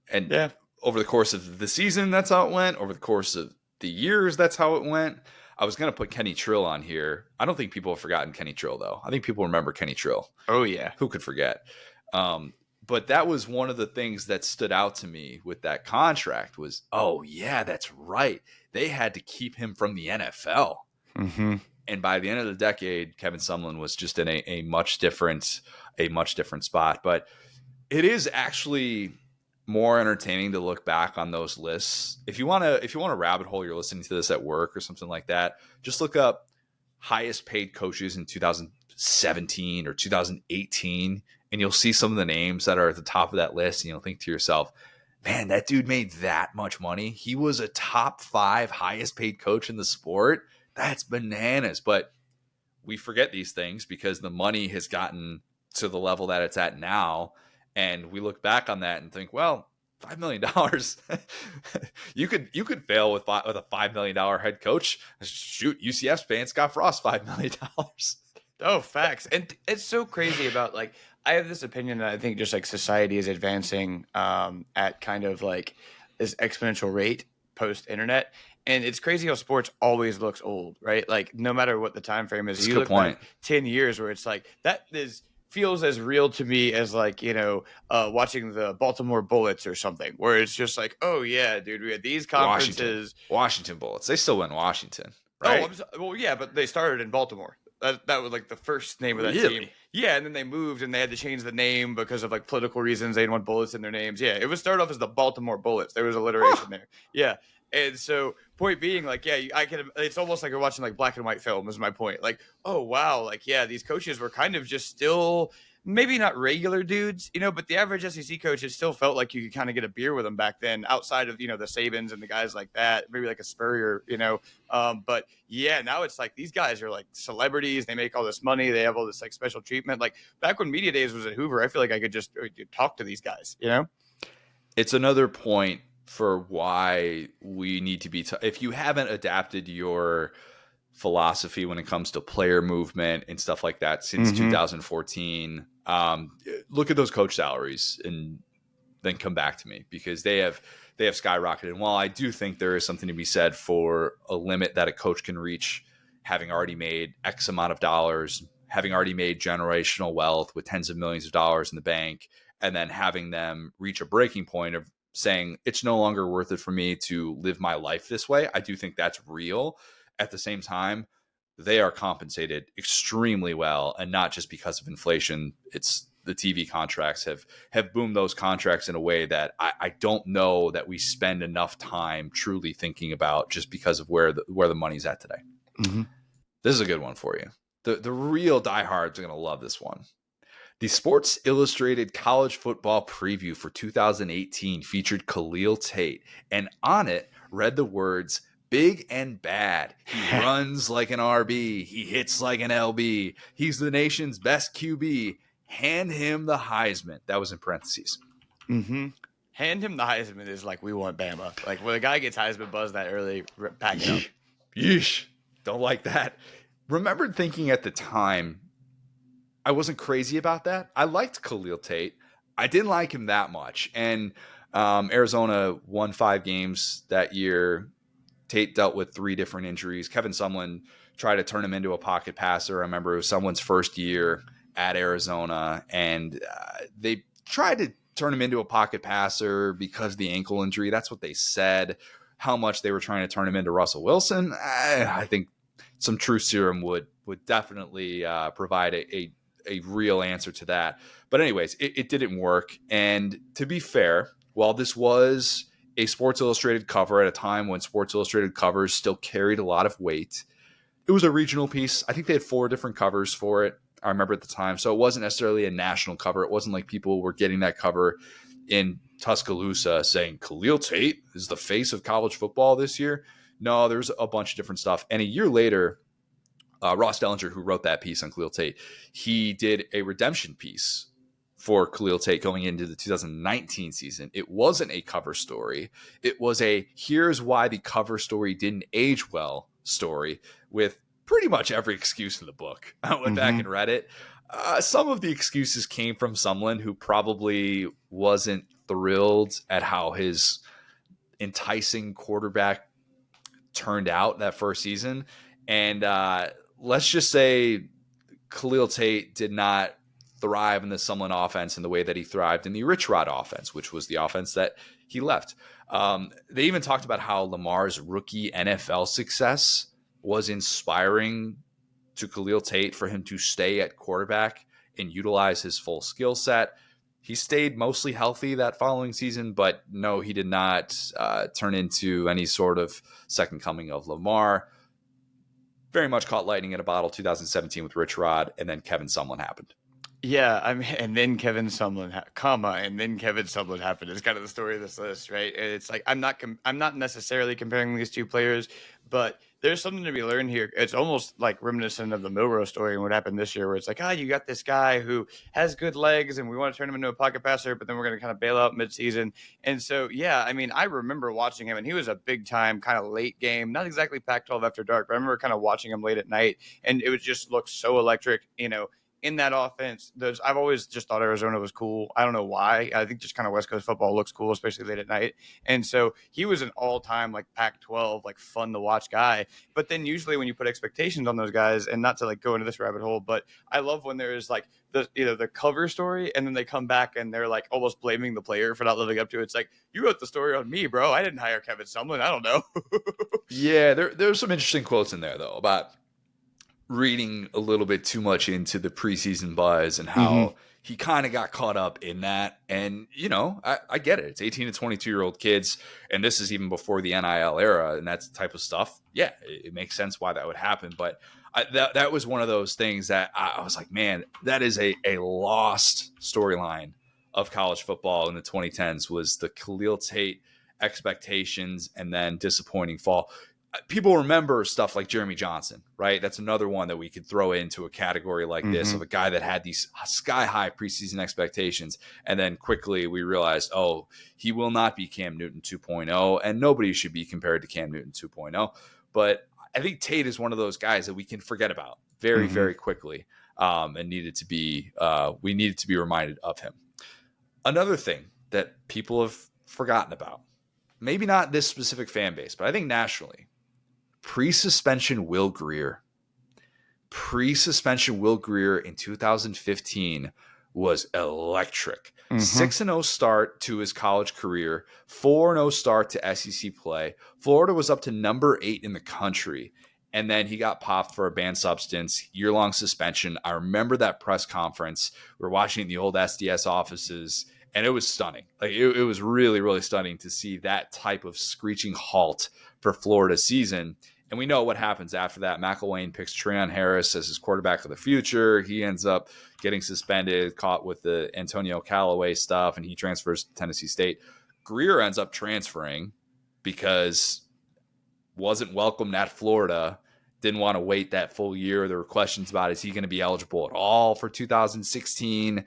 And over the course of the season, that's how it went. Over the course of the years, that's how it went. I was going to put Kenny Trill on here. I don't think people have forgotten Kenny Trill, though. I think people remember Kenny Trill. Oh, yeah. Who could forget? But that was one of the things that stood out to me with that contract was, oh, yeah, that's right. They had to keep him from the NFL. Mm-hmm. And by the end of the decade, Kevin Sumlin was just in a much different spot. But it is actually more entertaining to look back on those lists. If you want to rabbit hole, you're listening to this at work or something like that, just look up highest paid coaches in 2017 or 2018, and you'll see some of the names that are at the top of that list, and you'll think to yourself, man, that dude made that much money. He was a top 5 highest paid coach in the sport. That's bananas. But we forget these things because the money has gotten to the level that it's at now. And we look back on that and think, well, $5 million. you could fail with a $5 million head coach. Shoot, UCF's paying Scott Frost $5 million. Oh, facts. And it's so crazy about, like, I have this opinion that I think just like society is advancing at kind of like this exponential rate post internet. And it's crazy how sports always looks old, right? Like no matter what the time frame is, you look like 10 years where it's like that feels as real to me as like, watching the Baltimore Bullets or something, where it's just like, oh yeah, dude, we had these conferences. Washington Bullets. They still win Washington, right? Oh, well, yeah, but they started in Baltimore. That was like the first name of that team. Yeah, and then they moved and they had to change the name because of like political reasons. They didn't want bullets in their names. Yeah, it was started off as the Baltimore Bullets. There was alliteration there. Yeah. And so point being, like, yeah, it's almost like you're watching like black and white film is my point. Like, oh, wow. Like, yeah, these coaches were kind of just still maybe not regular dudes, but the average SEC coach, it still felt like you could kind of get a beer with them back then outside of, the Sabans and the guys like that, maybe like a Spurrier, but yeah, now it's like these guys are like celebrities. They make all this money. They have all this like special treatment. Like back when Media Days was at Hoover, I feel like I could just talk to these guys, It's another point for why we need to be if you haven't adapted your philosophy when it comes to player movement and stuff like that since 2014, look at those coach salaries and then come back to me, because they have skyrocketed. And while I do think there is something to be said for a limit that a coach can reach, having already made X amount of dollars, having already made generational wealth with tens of millions of dollars in the bank, and then having them reach a breaking point of saying it's no longer worth it for me to live my life this way. I do think that's real. At the same time, they are compensated extremely well, and not just because of inflation. It's the TV contracts have boomed those contracts in a way that I don't know that we spend enough time truly thinking about, just because of where the money's at today. Mm-hmm. This is a good one for you. The real diehards are going to love this one. The Sports Illustrated College Football Preview for 2018 featured Khalil Tate, and on it read the words, "Big and bad. He runs like an RB. He hits like an LB. He's the nation's best QB. Hand him the Heisman." That was in parentheses. Mm-hmm. Hand him the Heisman is like we want Bama. Like when a guy gets Heisman buzz that early, pack it up. Yeesh. Don't like that. Remembered thinking at the time, I wasn't crazy about that. I liked Khalil Tate. I didn't like him that much. And Arizona won 5 games that year. Tate dealt with 3 different injuries. Kevin Sumlin tried to turn him into a pocket passer. I remember it was Sumlin's first year, at Arizona, and they tried to turn him into a pocket passer because of the ankle injury. That's what they said. How much they were trying to turn him into Russell Wilson, I think some truth serum would definitely provide a real answer to that. But anyways, it didn't work. And to be fair, while this was a Sports Illustrated cover at a time when Sports Illustrated covers still carried a lot of weight, it was a regional piece. I think they had 4 different covers for it, I remember at the time. So it wasn't necessarily a national cover. It wasn't like people were getting that cover in Tuscaloosa saying Khalil Tate is the face of college football this year. No, there's a bunch of different stuff. And a year later, Ross Dellinger, who wrote that piece on Khalil Tate, he did a redemption piece for Khalil Tate going into the 2019 season. It wasn't a cover story. It was a here's why the cover story didn't age well story with pretty much every excuse in the book. I went back and read it. Some of the excuses came from someone who probably wasn't thrilled at how his enticing quarterback turned out that first season. And let's just say Khalil Tate did not thrive in the Sumlin offense in the way that he thrived in the Rich Rod offense, which was the offense that he left. They even talked about how Lamar's rookie NFL success was inspiring to Khalil Tate for him to stay at quarterback and utilize his full skill set. He stayed mostly healthy that following season, but no, he did not turn into any sort of second coming of Lamar. Very much caught lightning in a bottle 2017 with Rich Rod, and then Kevin Sumlin happened. Yeah, I mean, and then Kevin Sumlin, and then Kevin Sumlin happened. It's kind of the story of this list, right? It's like I'm not necessarily comparing these two players, but there's something to be learned here. It's almost like reminiscent of the Milroe story and what happened this year, where it's like, you got this guy who has good legs, and we want to turn him into a pocket passer, but then we're going to kind of bail out midseason. And so, yeah, I mean, I remember watching him, and he was a big time kind of late game, not exactly Pac-12 after dark, but I remember kind of watching him late at night, and it would just look so electric, in that offense. I've always just thought Arizona was cool. I don't know why. I think just kind of West Coast football looks cool, especially late at night. And so he was an all-time like Pac-12, like fun to watch guy. But then usually when you put expectations on those guys, and not to like go into this rabbit hole, but I love when there is like the cover story, and then they come back and they're like almost blaming the player for not living up to it. It's like, you wrote the story on me, bro. I didn't hire Kevin Sumlin. I don't know. Yeah, there's some interesting quotes in there though about reading a little bit too much into the preseason buzz and how he kind of got caught up in that. And, I get it. It's 18 to 22-year-old kids, and this is even before the NIL era and that type of stuff. Yeah, it makes sense why that would happen. But that was one of those things that I was like, man, that is a lost storyline of college football in the 2010s, was the Khalil Tate expectations and then disappointing fall. People remember stuff like Jeremy Johnson, right? That's another one that we could throw into a category like this of a guy that had these sky-high preseason expectations, and then quickly we realized, he will not be Cam Newton 2.0, and nobody should be compared to Cam Newton 2.0. But I think Tate is one of those guys that we can forget about very, very quickly, and we needed to be reminded of him. Another thing that people have forgotten about, maybe not this specific fan base, but I think nationally, pre-suspension Will Grier. Pre-suspension Will Grier in 2015 was electric. 6-0 start to his college career, 4-0 start to SEC play. Florida was up to number 8 in the country, and then he got popped for a banned substance, year-long suspension. I remember that press conference. We were watching it in the old SDS offices, and it was stunning. Like it was really, really stunning to see that type of screeching halt for Florida's season. And we know what happens after that. McElwain picks Treon Harris as his quarterback of the future. He ends up getting suspended, caught with the Antonio Callaway stuff, and he transfers to Tennessee State. Grier ends up transferring because wasn't welcomed at Florida, didn't want to wait that full year. There were questions about, is he going to be eligible at all for 2016?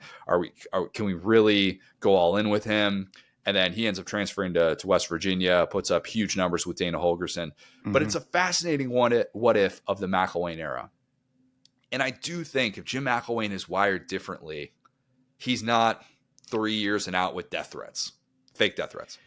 Can we really go all in with him? And then he ends up transferring to West Virginia, puts up huge numbers with Dana Holgorsen. But it's a fascinating what if of the McElwain era. And I do think if Jim McElwain is wired differently, he's not 3 years and out with death threats, fake death threats.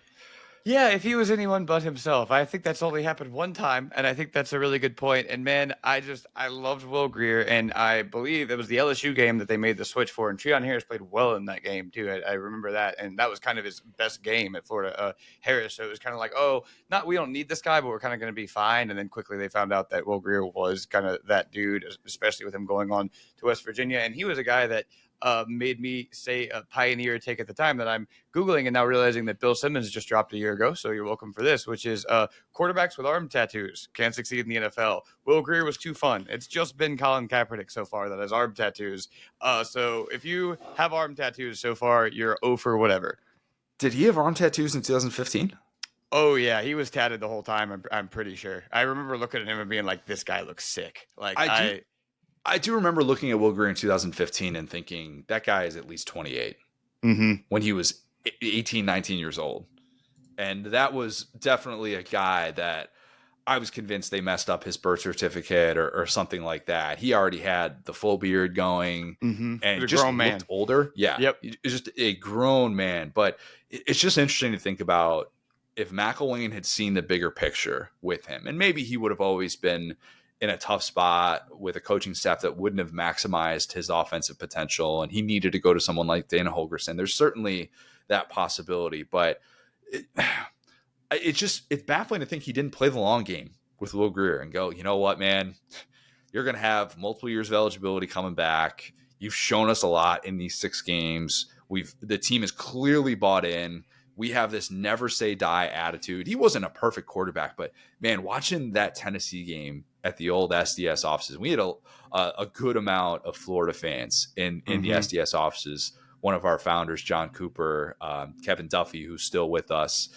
Yeah, if he was anyone but himself. I think that's only happened one time, and I think that's a really good point. And man, I loved Will Greer, and I believe it was the LSU game that they made the switch for, and Treon Harris played well in that game too. I remember that, and that was kind of his best game at Florida Harris. So it was kind of like, oh, not we don't need this guy, but we're kind of going to be fine. And then quickly they found out that Will Greer was kind of that dude, especially with him going on to West Virginia, and he was a guy that made me say a pioneer take at the time that I'm Googling and now realizing that Bill Simmons just dropped a year ago. So you're welcome for this, which is quarterbacks with arm tattoos can't succeed in the NFL. Will Greer was too fun. It's just been Colin Kaepernick so far that has arm tattoos. So if you have arm tattoos so far, you're 0 for whatever. Did he have arm tattoos in 2015? Oh yeah, he was tatted the whole time. I'm pretty sure. I remember looking at him and being like, "This guy looks sick." Like I do remember looking at Will Greer in 2015 and thinking that guy is at least 28 when he was 18, 19 years old. And that was definitely a guy that I was convinced they messed up his birth certificate or something like that. He already had the full beard going and just looked older. Yeah. Yep. Just a grown man. But it's just interesting to think about if McElwain had seen the bigger picture with him. And maybe he would have always been in a tough spot with a coaching staff that wouldn't have maximized his offensive potential, and he needed to go to someone like Dana Holgorsen. There's certainly that possibility, but it's baffling to think he didn't play the long game with Will Greer and go, you know what, man, you're going to have multiple years of eligibility coming back. You've shown us a lot in these 6 games. The team is clearly bought in. We have this never say die attitude. He wasn't a perfect quarterback, but man, watching that Tennessee game at the old SDS offices, we had a good amount of Florida fans in the SDS offices. One of our founders, John Cooper, Kevin Duffy, who's still with us,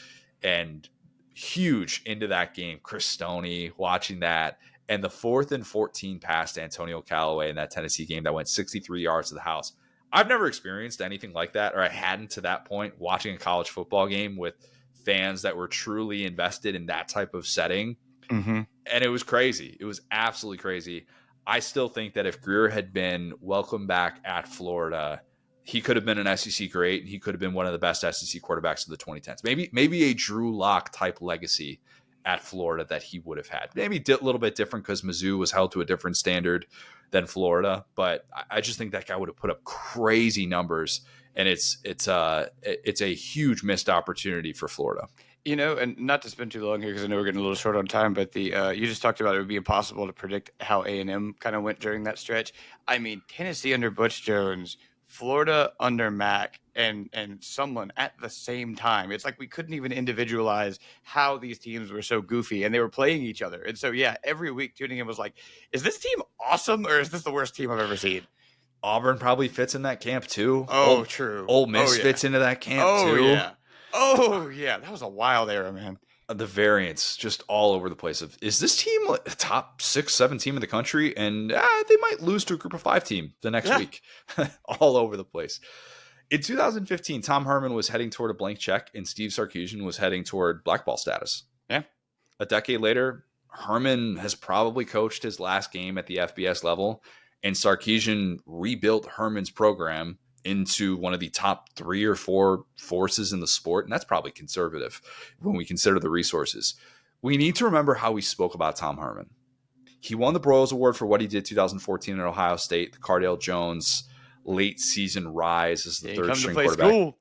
and huge into that game. Chris Stoney watching that, and the 4th and 14 pass to Antonio Callaway in that Tennessee game that went 63 yards to the house. I've never experienced anything like that, or I hadn't to that point, watching a college football game with fans that were truly invested in that type of setting. And it was crazy. It was absolutely crazy. I still think that if Greer had been welcomed back at Florida, he could have been an SEC great, and he could have been one of the best SEC quarterbacks of the 2010s. Maybe a Drew Lock type legacy at Florida that he would have had. Maybe a little bit different because Mizzou was held to a different standard than Florida, but I just think that guy would have put up crazy numbers, and it's a huge missed opportunity for Florida. You know, and not to spend too long here because I know we're getting a little short on time, but you just talked about it would be impossible to predict how A&M kind of went during that stretch. I mean, Tennessee under Butch Jones, Florida under Mac, and someone at the same time. It's like we couldn't even individualize how these teams were so goofy, and they were playing each other. And so, yeah, every week tuning in was like, is this team awesome, or is this the worst team I've ever seen? Auburn probably fits in that camp too. True. Ole Miss fits into that camp too. Oh, yeah. That was a wild era, man. The variance just all over the place. Is this team a top 6, 7 team in the country? And they might lose to a group of 5 team the next week. All over the place. In 2015, Tom Herman was heading toward a blank check, and Steve Sarkisian was heading toward blackball status. Yeah. A decade later, Herman has probably coached his last game at the FBS level, and Sarkisian rebuilt Herman's program into one of the top 3 or 4 forces in the sport. And that's probably conservative when we consider the resources. We need to remember how we spoke about Tom Herman. He won the Broyles Award for what he did 2014 at Ohio State, the Cardale Jones late season rise as the third string quarterback. School.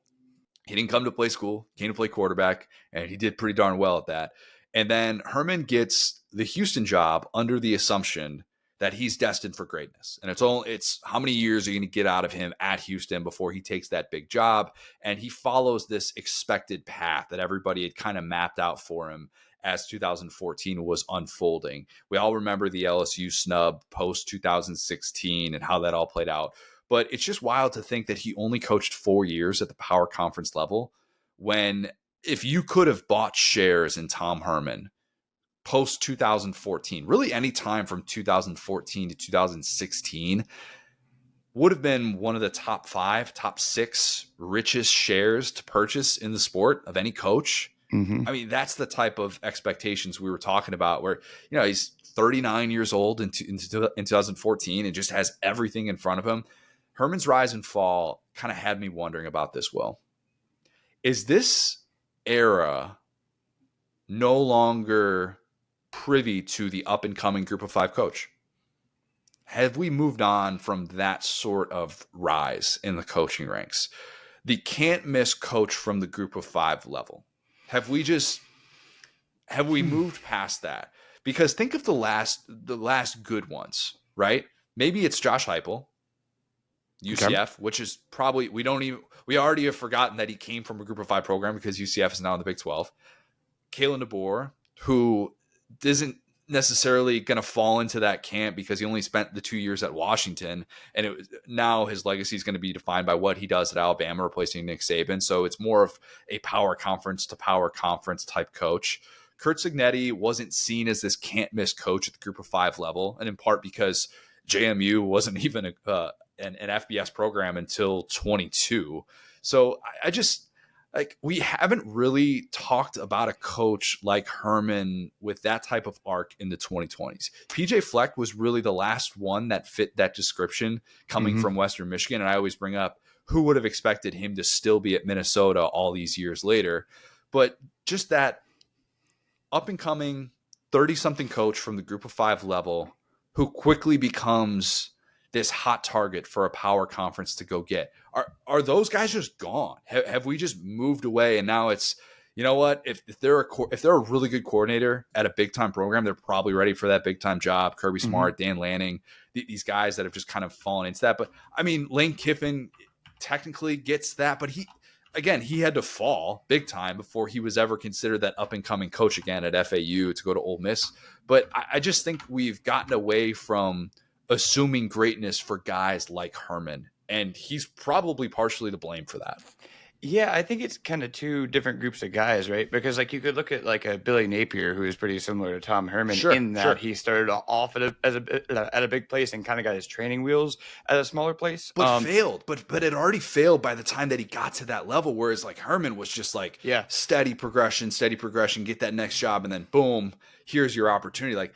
He didn't come to play school. He came to play quarterback, and he did pretty darn well at that. And then Herman gets the Houston job under the assumption that he's destined for greatness. And it's how many years are you going to get out of him at Houston before he takes that big job? And he follows this expected path that everybody had kind of mapped out for him as 2014 was unfolding. We all remember the LSU snub post 2016 and how that all played out. But it's just wild to think that he only coached 4 years at the power conference level, when if you could have bought shares in Tom Herman post 2014, really any time from 2014 to 2016, would have been one of the top 5, top 6 richest shares to purchase in the sport of any coach. I mean, that's the type of expectations we were talking about, where, you know, he's 39 years old in 2014 and just has everything in front of him. Herman's rise and fall kind of had me wondering about this, Will. Is this era no longer privy to the up-and-coming Group of 5 coach? Have we moved on from that sort of rise in the coaching ranks? The can't-miss coach from the Group of 5 level. Have we moved past that? Because think of the last good ones, right? Maybe it's Josh Heupel, UCF, which is probably we already have forgotten that he came from a Group of 5 program because UCF is now in the Big 12. Kalen DeBoer, who isn't necessarily going to fall into that camp because he only spent the 2 years at Washington, and now his legacy is going to be defined by what he does at Alabama, replacing Nick Saban. So it's more of a power conference to power conference type coach. Kurt Cignetti wasn't seen as this can't miss coach at the Group of 5 level, and in part because JMU wasn't even an FBS program until 22. So I just we haven't really talked about a coach like Herman with that type of arc in the 2020s. PJ Fleck was really the last one that fit that description coming from Western Michigan. And I always bring up, who would have expected him to still be at Minnesota all these years later? But just that up and coming 30-something coach from the Group of 5 level who quickly becomes this hot target for a power conference to go get. Are those guys just gone? Have we just moved away? And now it's, you know what? If they're a really good coordinator at a big time program, they're probably ready for that big time job. Kirby Smart, Dan Lanning, these guys that have just kind of fallen into that. But I mean, Lane Kiffin technically gets that, but he had to fall big time before he was ever considered that up and coming coach again at FAU to go to Ole Miss. But I just think we've gotten away from assuming greatness for guys like Herman, and he's probably partially to blame for that. Yeah, I think it's kind of two different groups of guys, right? Because you could look at a Billy Napier, who is pretty similar to Tom Herman in that he started off at a big place and kind of got his training wheels at a smaller place, but failed. But it already failed by the time that he got to that level. Whereas Herman was just steady progression, get that next job, and then boom, here's your opportunity.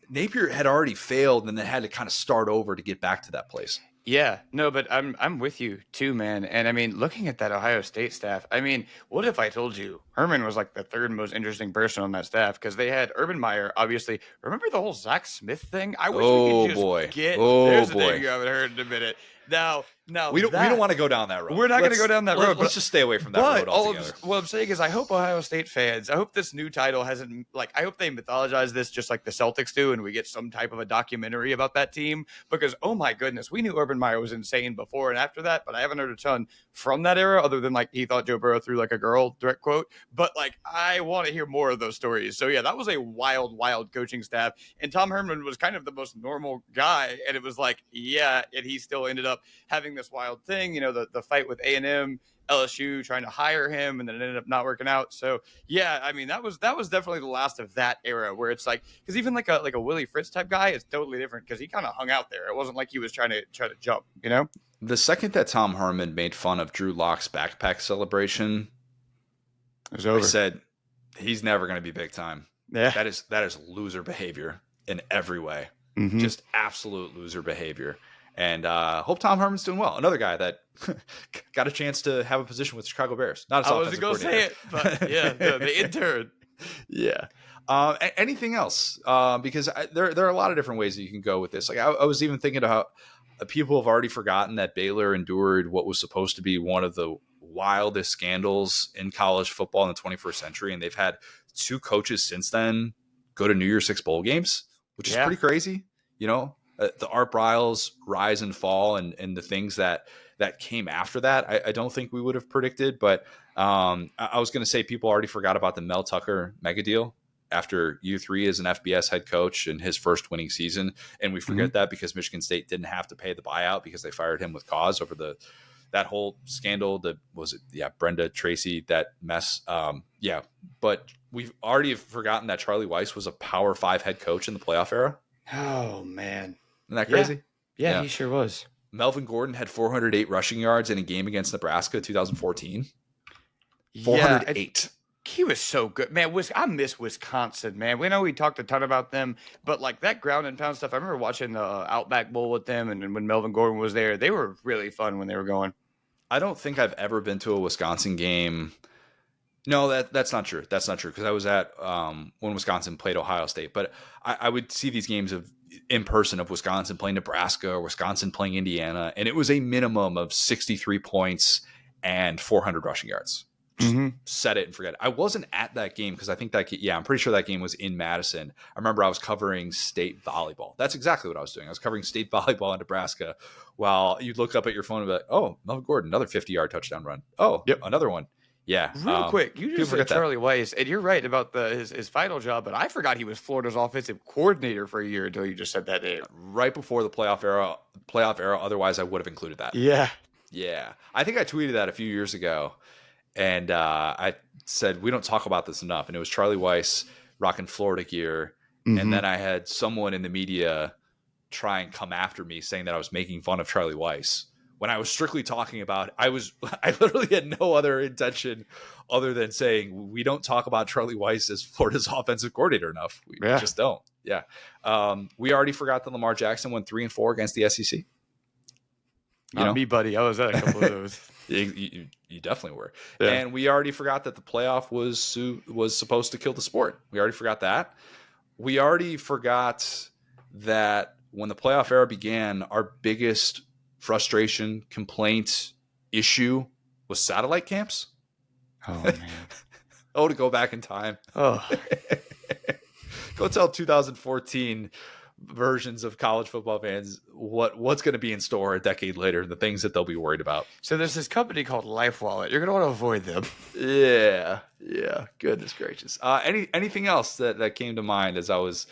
Napier had already failed and then had to kind of start over to get back to that place. Yeah, no, but I'm with you too, man. And I mean, looking at that Ohio State staff, I mean, what if I told you Herman was the third most interesting person on that staff? Because they had Urban Meyer, obviously. Remember the whole Zach Smith thing? I wish we could just get. There's a thing you haven't heard in a minute. Now we don't want to go down that road. We're not going to go down that road. Let's just stay away from that road altogether. What I'm saying is, I hope Ohio State fans, I hope this new title hasn't I hope they mythologize this just like the Celtics do, and we get some type of a documentary about that team. Because oh my goodness, we knew Urban Meyer was insane before and after that, but I haven't heard a ton from that era other than he thought Joe Burrow threw a girl, direct quote. But I want to hear more of those stories. So yeah, that was a wild coaching staff, and Tom Herman was kind of the most normal guy, and it was and he still ended up having this wild thing, the fight with A&M, LSU trying to hire him, and then it ended up not working out. So yeah, I mean, that was definitely the last of that era, where it's because even a Willie Fritz type guy is totally different, because he kind of hung out there. It wasn't he was trying to jump, The second that Tom Herman made fun of Drew Lock's backpack celebration, it was over. I said, he's never going to be big time. Yeah, that is loser behavior in every way. Just absolute loser behavior. And hope Tom Herman's doing well. Another guy that got a chance to have a position with the Chicago Bears. Not as I wasn't going to say it, but yeah, the intern. Yeah. Anything else? Because there are a lot of different ways that you can go with this. I was even thinking about people have already forgotten that Baylor endured what was supposed to be one of the wildest scandals in college football in the 21st century. And they've had two coaches since then go to New Year's Six bowl games, which is pretty crazy. The Art Briles rise and fall and the things that came after that, I don't think we would have predicted. But I was going to say people already forgot about the Mel Tucker mega deal after U3 as an FBS head coach in his first winning season. And we forget that because Michigan State didn't have to pay the buyout because they fired him with cause over that whole scandal. Brenda Tracy, that mess. But we've already forgotten that Charlie Weiss was a Power 5 head coach in the playoff era. Oh, man. Isn't that crazy? Yeah, he sure was. Melvin Gordon had 408 rushing yards in a game against Nebraska 2014. 408. He was so good. Man, I miss Wisconsin, man. We know we talked a ton about them, but that ground and pound stuff, I remember watching the Outback Bowl with them, and when Melvin Gordon was there, they were really fun when they were going. I don't think I've ever been to a Wisconsin game No, that's not true. That's not true because I was at when Wisconsin played Ohio State, but I would see these games in person of Wisconsin playing Nebraska or Wisconsin playing Indiana, and it was a minimum of 63 points and 400 rushing yards. Just set it and forget it. I wasn't at that game because I think I'm pretty sure that game was in Madison. I remember I was covering state volleyball. That's exactly what I was doing. I was covering state volleyball in Nebraska while you'd look up at your phone and be like, oh, Melvin Gordon, another 50-yard touchdown run. Oh, yep, another one. Yeah. Real quick, you just said Charlie Weiss, and you're right about his final job, but I forgot he was Florida's offensive coordinator for a year until you just said that name. Right before the playoff era. Otherwise, I would have included that. Yeah. Yeah. I think I tweeted that a few years ago, and I said, we don't talk about this enough. And it was Charlie Weiss rocking Florida gear. And then I had someone in the media try and come after me saying that I was making fun of Charlie Weiss. When I was strictly talking about, I literally had no other intention other than saying we don't talk about Charlie Weiss as Florida's offensive coordinator enough. We just don't. Yeah. We already forgot that Lamar Jackson went 3-4 against the SEC. Not me, buddy. I was at a couple of those. You definitely were. Yeah. And we already forgot that the playoff was supposed to kill the sport. We already forgot that. We already forgot that when the playoff era began, our biggest frustration, complaint, issue was satellite camps. Oh, man. To go back in time. Oh. Go tell 2014 versions of college football fans what's going to be in store a decade later, the things that they'll be worried about. So there's this company called LifeWallet. You're going to want to avoid them. Yeah. Goodness gracious. Anything else that came to mind as I was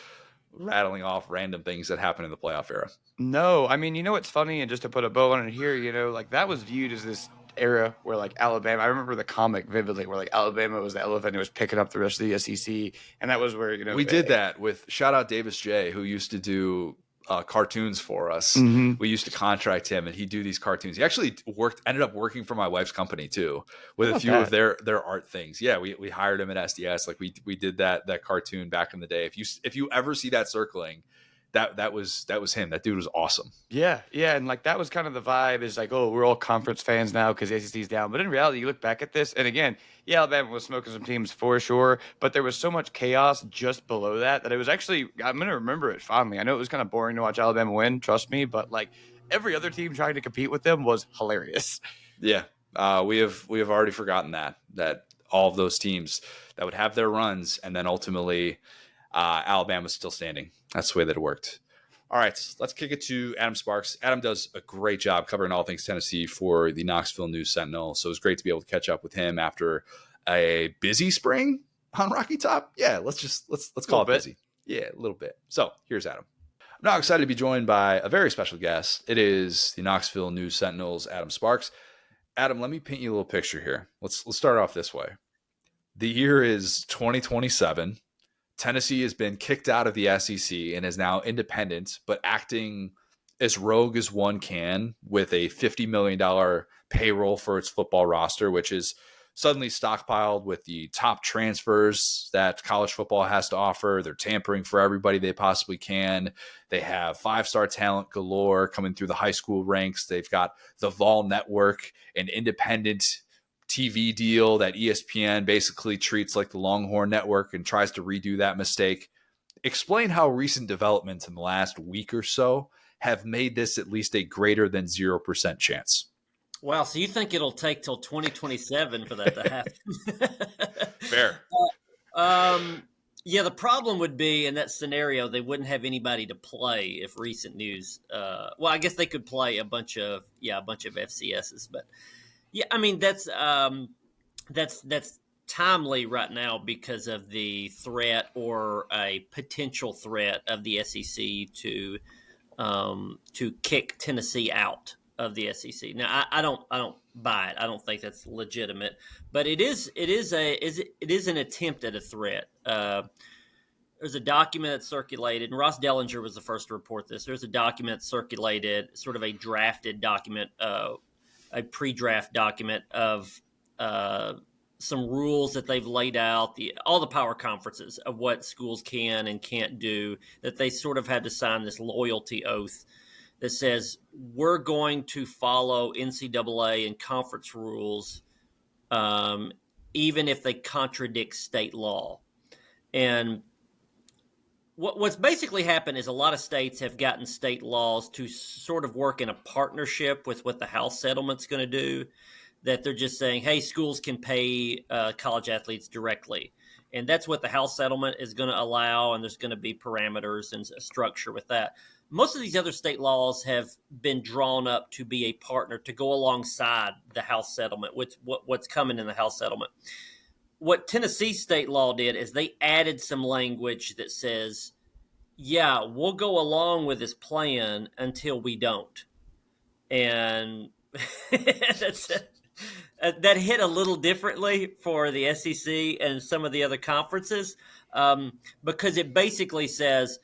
rattling off random things that happened in the playoff era? No, I mean, what's funny, and just to put a bow on it here, like that was viewed as this era where like Alabama, I remember the comic vividly where like Alabama was the elephant who was picking up the rest of the SEC, and that was where we did that with shout out Davis J, who used to do cartoons for us. We used to contract him, and he'd do these cartoons. He actually ended up working for my wife's company too, with a few of their art things. Yeah, we hired him at SDS. Like we did that cartoon back in the day. If you ever see that circling, that was him. That dude was awesome. Yeah, and like that was kind of the vibe. Is like, oh, we're all conference fans now because the SEC's down. But in reality, you look back at this, and again, yeah, Alabama was smoking some teams for sure, but there was so much chaos just below that it was actually, I'm going to remember it fondly. I know it was kind of boring to watch Alabama win, trust me, but like every other team trying to compete with them was hilarious. Yeah, we have already forgotten that all of those teams that would have their runs, and then ultimately Alabama's still standing. That's the way that it worked. All right, let's kick it to Adam Sparks. Adam does a great job covering all things Tennessee for the Knoxville News Sentinel. So it's great to be able to catch up with him after a busy spring on Rocky Top. Yeah, let's call it busy. Yeah, a little bit. So here's Adam. I'm now excited to be joined by a very special guest. It is the Knoxville News Sentinel's Adam Sparks. Adam, let me paint you a little picture here. Let's start off this way. The year is 2027. Tennessee has been kicked out of the SEC and is now independent, but acting as rogue as one can with a $50 million payroll for its football roster, which is suddenly stockpiled with the top transfers that college football has to offer. They're tampering for everybody they possibly can. They have 5-star talent galore coming through the high school ranks. They've got the Vol Network, an independent TV deal that ESPN basically treats like the Longhorn Network and tries to redo that mistake. Explain how recent developments in the last week or so have made this at least a greater than 0% chance. Wow, so you think it'll take till 2027 for that to happen? Fair. Yeah, the problem would be in that scenario, they wouldn't have anybody to play if recent news. Well, I guess they could play a bunch of FCSs, but yeah, I mean that's timely right now because of the threat or a potential threat of the SEC to kick Tennessee out of the SEC. Now, I don't buy it. I don't think that's legitimate, but it is an attempt at a threat. There's a document that circulated, and Ross Dellinger was the first to report this. There's a document circulated, sort of a drafted document, a pre-draft document of some rules that they've laid out, all the power conferences of what schools can and can't do, that they sort of had to sign this loyalty oath that says we're going to follow NCAA and conference rules even if they contradict state law. And what's basically happened is a lot of states have gotten state laws to sort of work in a partnership with what the House settlement's going to do, that they're just saying, hey, schools can pay college athletes directly. And that's what the House settlement is going to allow, and there's going to be parameters and a structure with that. Most of these other state laws have been drawn up to be a partner to go alongside the House settlement, what's coming in the House settlement. What Tennessee state law did is they added some language that says, yeah, we'll go along with this plan until we don't. And that hit a little differently for the SEC and some of the other conferences, because it basically says,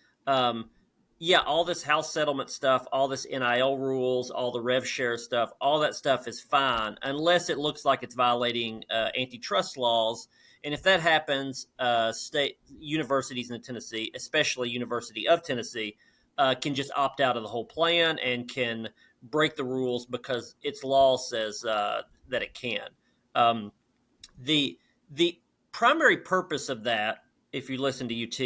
yeah, all this House settlement stuff, all this NIL rules, all the rev share stuff, all that stuff is fine unless it looks like it's violating antitrust laws. And if that happens, state universities in Tennessee, especially University of Tennessee, can just opt out of the whole plan and can break the rules because its law says that it can. The primary purpose of that, if you listen to UT,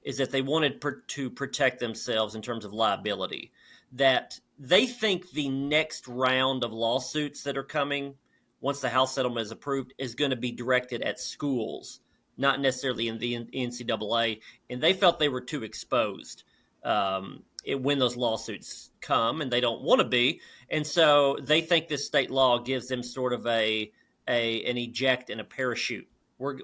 is that they wanted to protect themselves in terms of liability. That they think the next round of lawsuits that are coming, once the House settlement is approved, is going to be directed at schools, not necessarily in the NCAA. And they felt they were too exposed when those lawsuits come, and they don't want to be. And so they think this state law gives them sort of an eject and a parachute.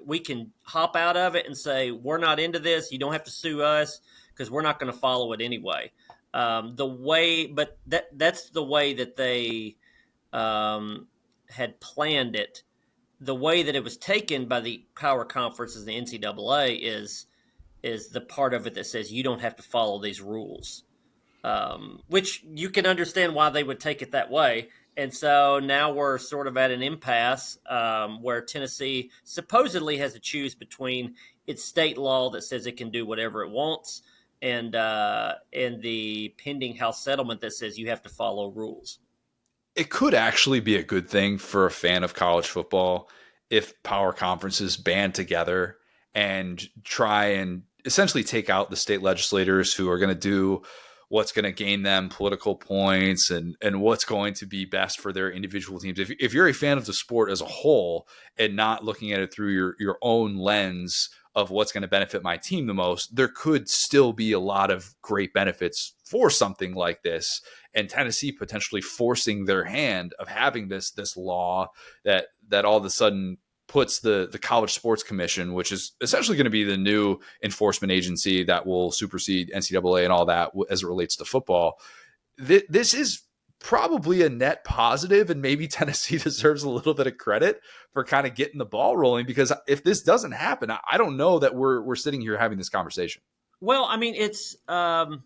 We can hop out of it and say, we're not into this. You don't have to sue us because we're not going to follow it anyway. That's the way that they had planned it. The way that it was taken by the power conferences and the NCAA is the part of it that says you don't have to follow these rules, which you can understand why they would take it that way. And so now we're sort of at an impasse where Tennessee supposedly has to choose between its state law that says it can do whatever it wants and the pending House settlement that says you have to follow rules. It could actually be a good thing for a fan of college football if power conferences band together and try and essentially take out the state legislators who are going to do what's going to gain them political points and what's going to be best for their individual teams. If you're a fan of the sport as a whole and not looking at it through your own lens of what's going to benefit my team the most, there could still be a lot of great benefits for something like this. And Tennessee potentially forcing their hand of having this law that all of a sudden puts the College Sports Commission, which is essentially going to be the new enforcement agency that will supersede NCAA and all that as it relates to football. This is probably a net positive, and maybe Tennessee deserves a little bit of credit for kind of getting the ball rolling, because if this doesn't happen, I don't know that we're sitting here having this conversation. Well, I mean, it's tough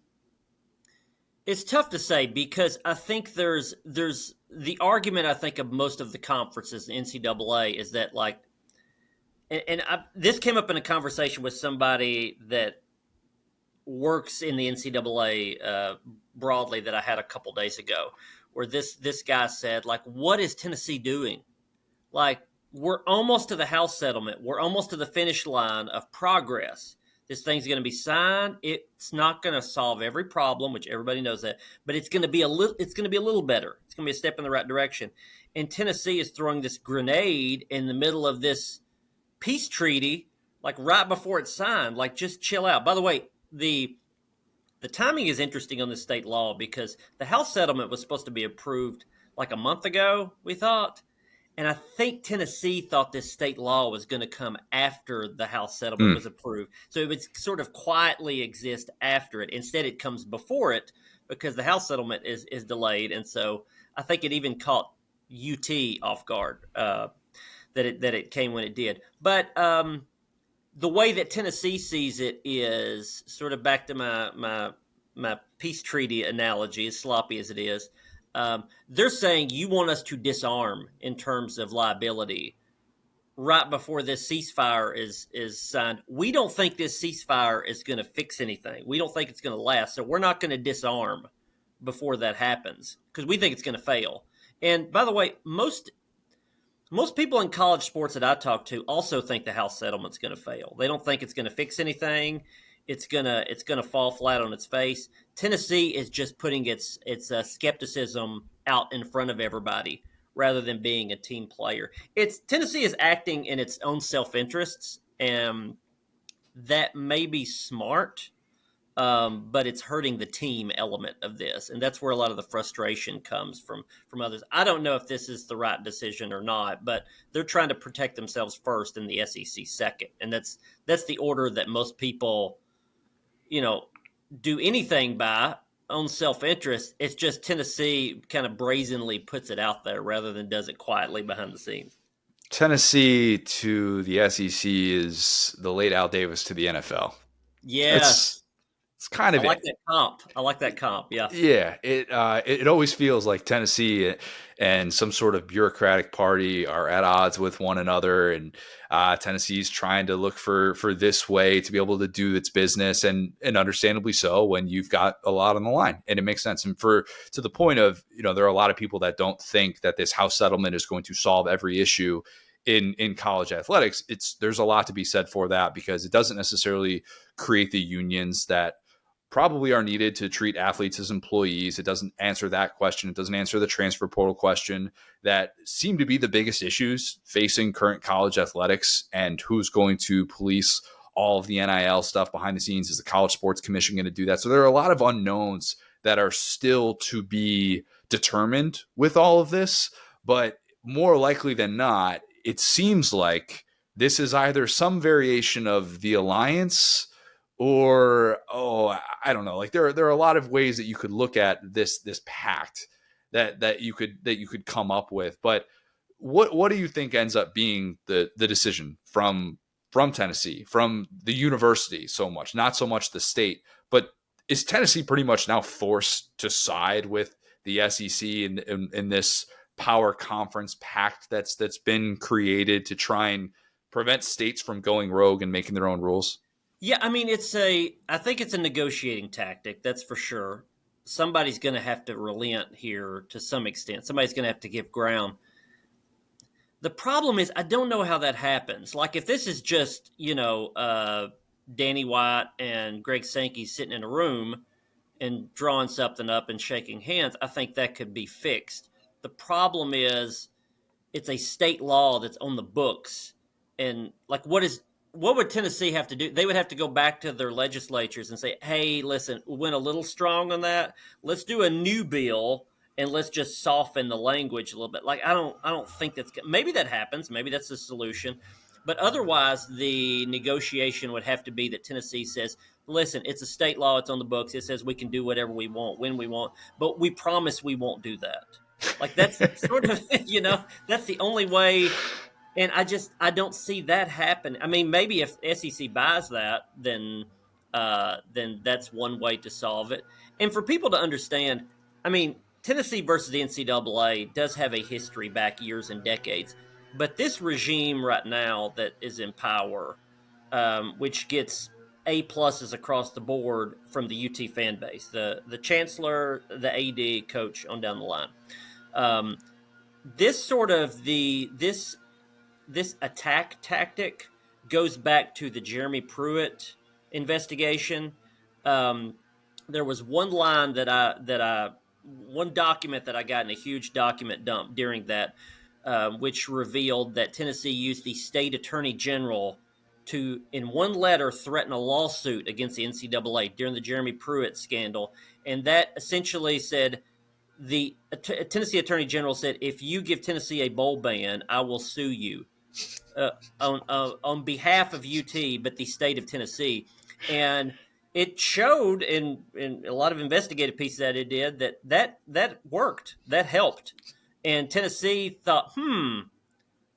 to say, because I think there's the argument, I think, of most of the conferences in NCAA is that, like, this came up in a conversation with somebody that works in the NCAA broadly that I had a couple days ago, where this guy said, like, what is Tennessee doing? Like, we're almost to the House settlement. We're almost to the finish line of progress. This thing's going to be signed. It's not going to solve every problem, which everybody knows that, but it's going to be a little. It's going to be a little better. It's going to be a step in the right direction. And Tennessee is throwing this grenade in the middle of this peace treaty, like right before it's signed. Like, just chill out. By the way, the timing is interesting on this state law, because the House settlement was supposed to be approved like a month ago, we thought. And I think Tennessee thought this state law was going to come after the House settlement was approved. So it would sort of quietly exist after it. Instead, it comes before it because the House settlement is delayed. And so I think it even caught UT off guard that it came when it did. But the way that Tennessee sees it is sort of back to my peace treaty analogy, as sloppy as it is. They're saying you want us to disarm in terms of liability right before this ceasefire is signed. We don't think this ceasefire is going to fix anything. We don't think it's going to last. So we're not going to disarm before that happens, because we think it's going to fail. And by the way, Most people in college sports that I talk to also think the House settlement's going to fail. They don't think it's going to fix anything. It's gonna fall flat on its face. Tennessee is just putting its skepticism out in front of everybody rather than being a team player. Tennessee is acting in its own self interests, and that may be smart. But it's hurting the team element of this, and that's where a lot of the frustration comes from others. I don't know if this is the right decision or not, but they're trying to protect themselves first and the SEC second, and that's the order that most people, do anything by on self-interest. It's just Tennessee kind of brazenly puts it out there rather than does it quietly behind the scenes. Tennessee to the SEC is the late Al Davis to the NFL. Yes. It's kind of I like that comp. Yeah. Yeah. It always feels like Tennessee and some sort of bureaucratic party are at odds with one another, and Tennessee's trying to look for this way to be able to do its business, and understandably so when you've got a lot on the line, and it makes sense. And to the point of, there are a lot of people that don't think that this House settlement is going to solve every issue in college athletics. There's a lot to be said for that, because it doesn't necessarily create the unions that probably are needed to treat athletes as employees. It doesn't answer that question. It doesn't answer the transfer portal question that seem to be the biggest issues facing current college athletics, and who's going to police all of the NIL stuff behind the scenes. Is the College Sports Commission going to do that? So there are a lot of unknowns that are still to be determined with all of this, but more likely than not, it seems like this is either some variation of the alliance, or, I don't know. Like there are a lot of ways that you could look at this pact that you could come up with. But what do you think ends up being the decision from Tennessee, from the university so much, not so much the state, but is Tennessee pretty much now forced to side with the SEC in this power conference pact that's been created to try and prevent states from going rogue and making their own rules? Yeah, I mean, I think it's a negotiating tactic, that's for sure. Somebody's going to have to relent here to some extent. Somebody's going to have to give ground. The problem is, I don't know how that happens. Like, if this is just, Danny White and Greg Sankey sitting in a room and drawing something up and shaking hands, I think that could be fixed. The problem is, it's a state law that's on the books. And, like, what would Tennessee have to do? They would have to go back to their legislatures and say, hey, listen, we went a little strong on that. Let's do a new bill and let's just soften the language a little bit. Like, I don't think maybe that happens. Maybe that's the solution. But otherwise, the negotiation would have to be that Tennessee says, listen, it's a state law. It's on the books. It says we can do whatever we want, when we want, but we promise we won't do that. Like, that's sort of, that's the only way. And I don't see that happen. I mean, maybe if SEC buys that, then that's one way to solve it. And for people to understand, I mean, Tennessee versus the NCAA does have a history back years and decades. But this regime right now that is in power, which gets A+ across the board from the UT fan base, the chancellor, the AD, coach on down the line. This attack tactic goes back to the Jeremy Pruitt investigation. There was one line one document that I got in a huge document dump during that, which revealed that Tennessee used the state attorney general to, in one letter, threaten a lawsuit against the NCAA during the Jeremy Pruitt scandal. And that essentially said, the Tennessee attorney general said, if you give Tennessee a bowl ban, I will sue you. On behalf of UT, but the state of Tennessee. And it showed in a lot of investigative pieces that it did that worked, that helped. And Tennessee thought,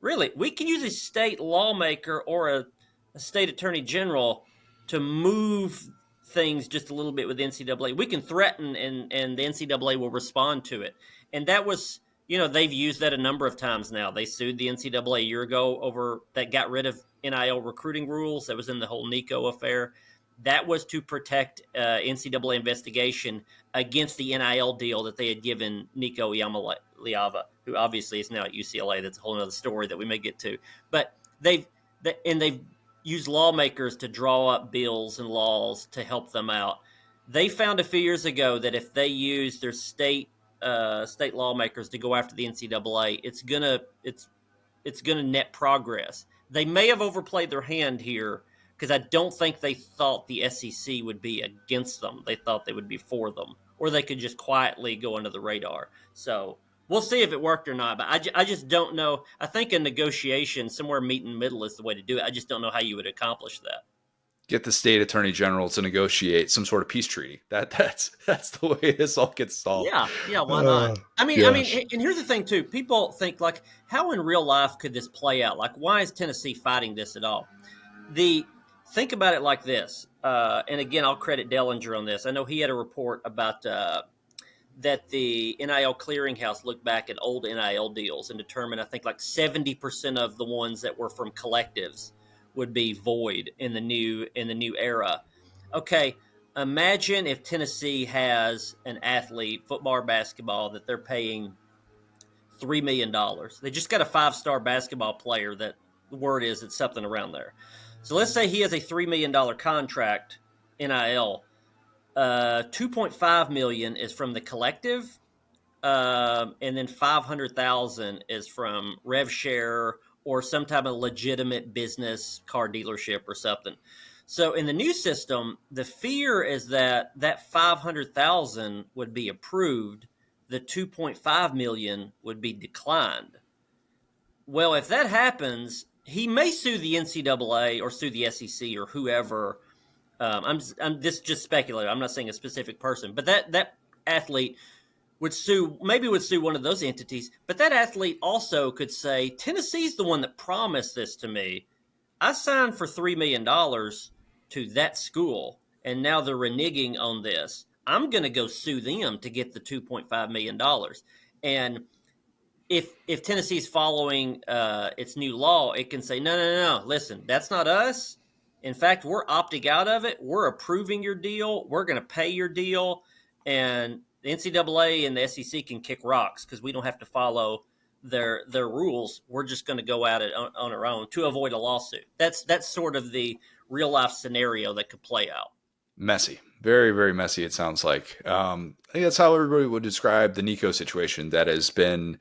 really, we can use a state lawmaker or a state attorney general to move things just a little bit with the NCAA. We can threaten, and the NCAA will respond to it. And that was, they've used that a number of times now. They sued the NCAA a year ago over that, got rid of NIL recruiting rules. That was in the whole Nico affair. That was to protect NCAA investigation against the NIL deal that they had given Nico Iamaleava. who obviously is now at UCLA. That's a whole other story that we may get to. But they've used lawmakers to draw up bills and laws to help them out. They found a few years ago that if they use their state lawmakers to go after the NCAA, it's gonna net progress. They may have overplayed their hand here because I don't think they thought the SEC would be against them. They thought they would be for them, or they could just quietly go under the radar. So we'll see if it worked or not. But I just don't know. I think a negotiation somewhere meet in the middle is the way to do it. I just don't know how you would accomplish that. Get the state attorney general to negotiate some sort of peace treaty. That's the way this all gets solved. Yeah, why not? I mean, and here's the thing too. People think like, how in real life could this play out? Like, why is Tennessee fighting this at all? Think about it like this. And again, I'll credit Dellinger on this. I know he had a report about that the NIL clearinghouse looked back at old NIL deals and determined, I think, like 70% of the ones that were from collectives would be void in the new era. Okay, imagine if Tennessee has an athlete, football or basketball, that they're paying $3 million. They just got a 5-star basketball player that the word is it's something around there. So let's say he has a $3 million contract, NIL. $2.5 million is from the collective, and then $500,000 is from rev share or some type of legitimate business, car dealership or something. So in the new system, the fear is that $500,000 would be approved, the $2.5 million would be declined. Well, if that happens, he may sue the NCAA or sue the SEC or whoever. I'm just speculating. I'm not saying a specific person, but that athlete would sue one of those entities. But that athlete also could say, Tennessee's the one that promised this to me. I signed for $3 million to that school, and now they're reneging on this. I'm going to go sue them to get the $2.5 million. And if Tennessee's following its new law, it can say, no, listen, that's not us. In fact, we're opting out of it. We're approving your deal. We're going to pay your deal. And the NCAA and the SEC can kick rocks because we don't have to follow their rules. We're just going to go at it on our own to avoid a lawsuit. That's sort of the real life scenario that could play out. Messy, very, very messy. It sounds like. I think that's how everybody would describe the Nico situation that has been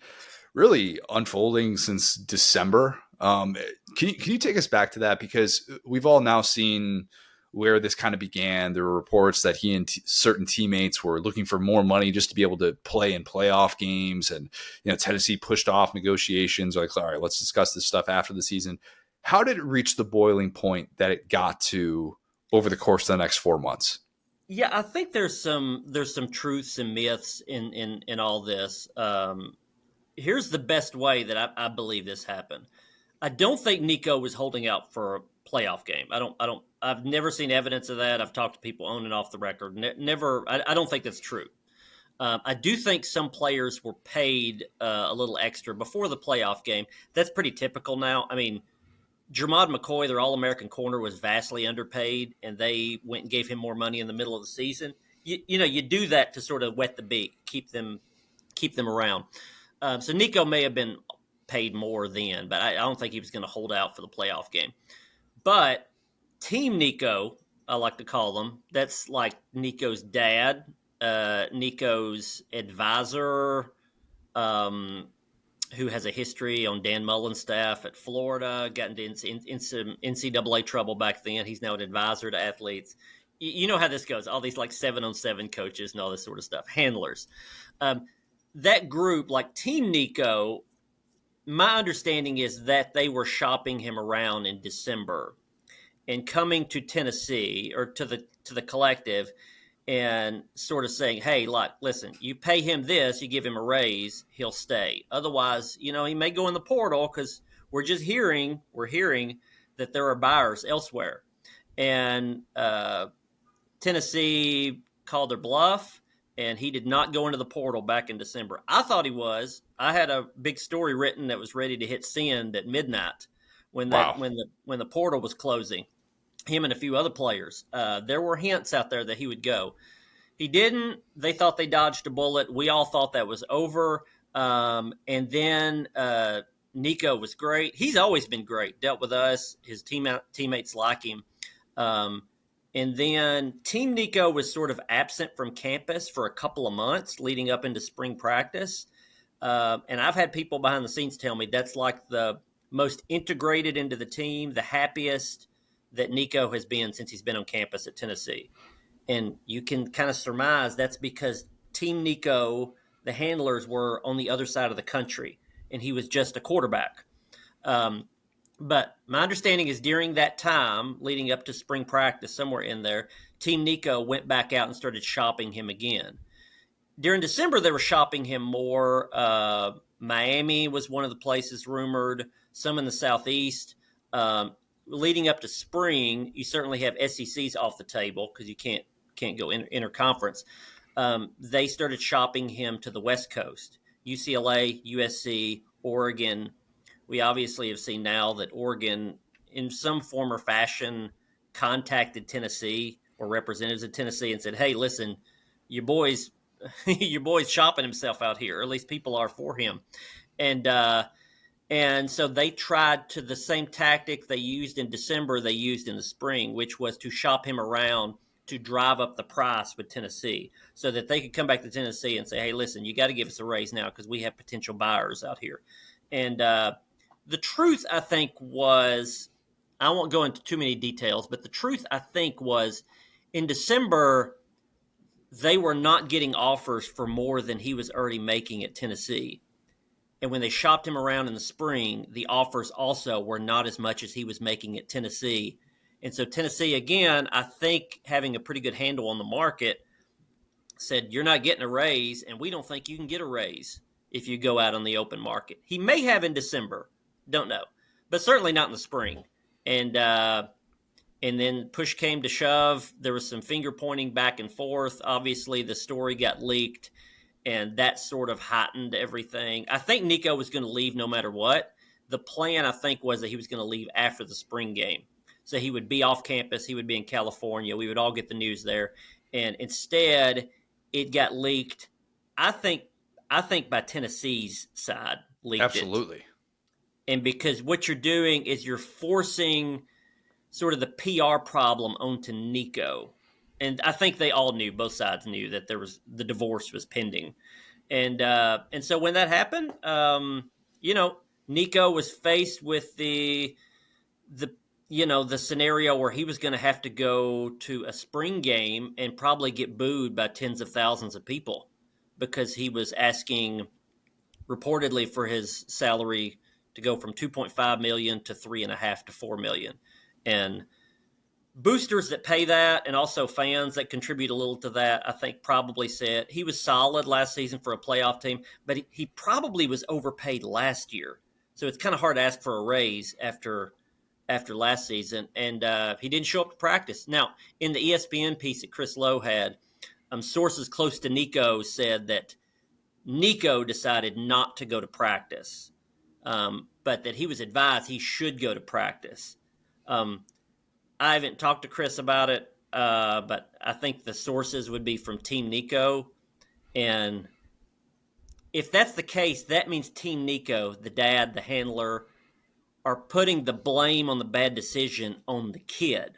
really unfolding since December. Can you take us back to that? Because we've all now seen where this kind of began. There were reports that he and certain teammates were looking for more money just to be able to play in playoff games. And, Tennessee pushed off negotiations. Like, all right, let's discuss this stuff after the season. How did it reach the boiling point that it got to over the course of the next 4 months? Yeah, I think there's some truths and myths in all this. Here's the best way that I believe this happened. I don't think Nico was holding out for a playoff game. I've never seen evidence of that. I've talked to people on and off the record. I don't think that's true. I do think some players were paid a little extra before the playoff game. That's pretty typical now. I mean, Jermod McCoy, their All-American corner, was vastly underpaid, and they went and gave him more money in the middle of the season. You do that to sort of wet the beak, keep them around. So Nico may have been paid more then, but I don't think he was going to hold out for the playoff game. But Team Nico, I like to call them, that's like Nico's dad, Nico's advisor, who has a history on Dan Mullen's staff at Florida, got into NCAA trouble back then. He's now an advisor to athletes. You know how this goes, all these like 7-on-7 coaches and all this sort of stuff, handlers. That group, like Team Nico, my understanding is that they were shopping him around in December and coming to Tennessee or to the collective and sort of saying, hey, listen, you pay him this, you give him a raise, he'll stay. Otherwise, he may go in the portal because we're hearing that there are buyers elsewhere. And Tennessee called their bluff, and he did not go into the portal back in December. I thought he was. I had a big story written that was ready to hit send at midnight when the portal was closing. Him and a few other players. There were hints out there that he would go. He didn't. They thought they dodged a bullet. We all thought that was over. And then Nico was great. He's always been great. Dealt with us. His teammates like him. And then Team Nico was sort of absent from campus for a couple of months leading up into spring practice. And I've had people behind the scenes tell me that's like the most integrated into the team, the happiest that Nico has been since he's been on campus at Tennessee. And you can kind of surmise that's because Team Nico, the handlers, were on the other side of the country, and he was just a quarterback. But my understanding is during that time, leading up to spring practice, somewhere in there, Team Nico went back out and started shopping him again. During December, they were shopping him more. Miami was one of the places rumored, some in the Southeast. Leading up to spring, you certainly have SECs off the table because you can't go interconference. They started shopping him to the West Coast, UCLA, USC, Oregon. We obviously have seen now that Oregon, in some form or fashion, contacted Tennessee or representatives of Tennessee and said, "Hey, listen, your boy's shopping himself out here, or at least people are for him." And so they tried to the same tactic they used in December, they used in the spring, which was to shop him around to drive up the price with Tennessee so that they could come back to Tennessee and say, "Hey, listen, you got to give us a raise now because we have potential buyers out here." And the truth, I think, was, I won't go into too many details, but the truth, I think, was in December, they were not getting offers for more than he was already making at Tennessee. And when they shopped him around in the spring, the offers also were not as much as he was making at Tennessee. And so Tennessee, again, I think having a pretty good handle on the market, said, "You're not getting a raise, and we don't think you can get a raise if you go out on the open market." He may have in December, don't know, but certainly not in the spring. And then push came to shove. There was some finger pointing back and forth. Obviously, the story got leaked, and that sort of heightened everything. I think Nico was going to leave no matter what. The plan, I think, was that he was going to leave after the spring game. So he would be off campus. He would be in California. We would all get the news there. And instead, it got leaked, I think by Tennessee's side, leaked Absolutely. it. And because what you're doing is you're forcing sort of the PR problem onto Nico. And I think they all knew, both sides knew, that the divorce was pending. And so when that happened, Nico was faced with the scenario where he was going to have to go to a spring game and probably get booed by tens of thousands of people because he was asking reportedly for his salary to go from $2.5 million to $3.5 to $4 million. And boosters that pay that, and also fans that contribute a little to that, I think probably said he was solid last season for a playoff team, but he probably was overpaid last year. So it's kind of hard to ask for a raise after last season. And he didn't show up to practice. Now, in the ESPN piece that Chris Lowe had, sources close to Nico said that Nico decided not to go to practice, but that he was advised he should go to practice. I haven't talked to Chris about it, but I think the sources would be from Team Nico. And if that's the case, that means Team Nico, the dad, the handler, are putting the blame on the bad decision on the kid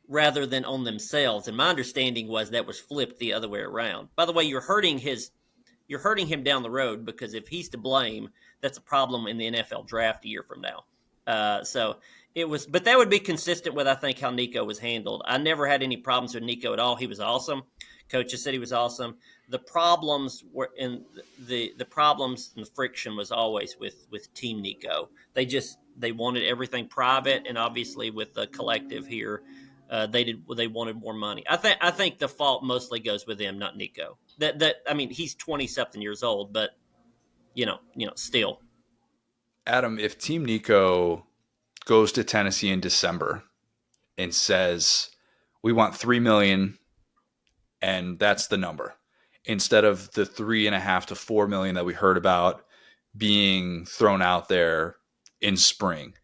rather than on themselves. And my understanding was that was flipped the other way around. By the way, you're hurting him down the road, because if he's to blame, that's a problem in the NFL draft a year from now. So it was, but that would be consistent with, I think, how Nico was handled. I never had any problems with Nico at all. He was awesome. Coaches said he was awesome. The problems were in the problems and the friction was always with Team Nico. They wanted everything private, and obviously with the collective here, they wanted more money. I think the fault mostly goes with them, not Nico. He's 20-something years old, but still. Adam, if Team Nico goes to Tennessee in December and says, "We want $3 million, and that's the number," instead of the $3.5 to $4 million that we heard about being thrown out there in spring,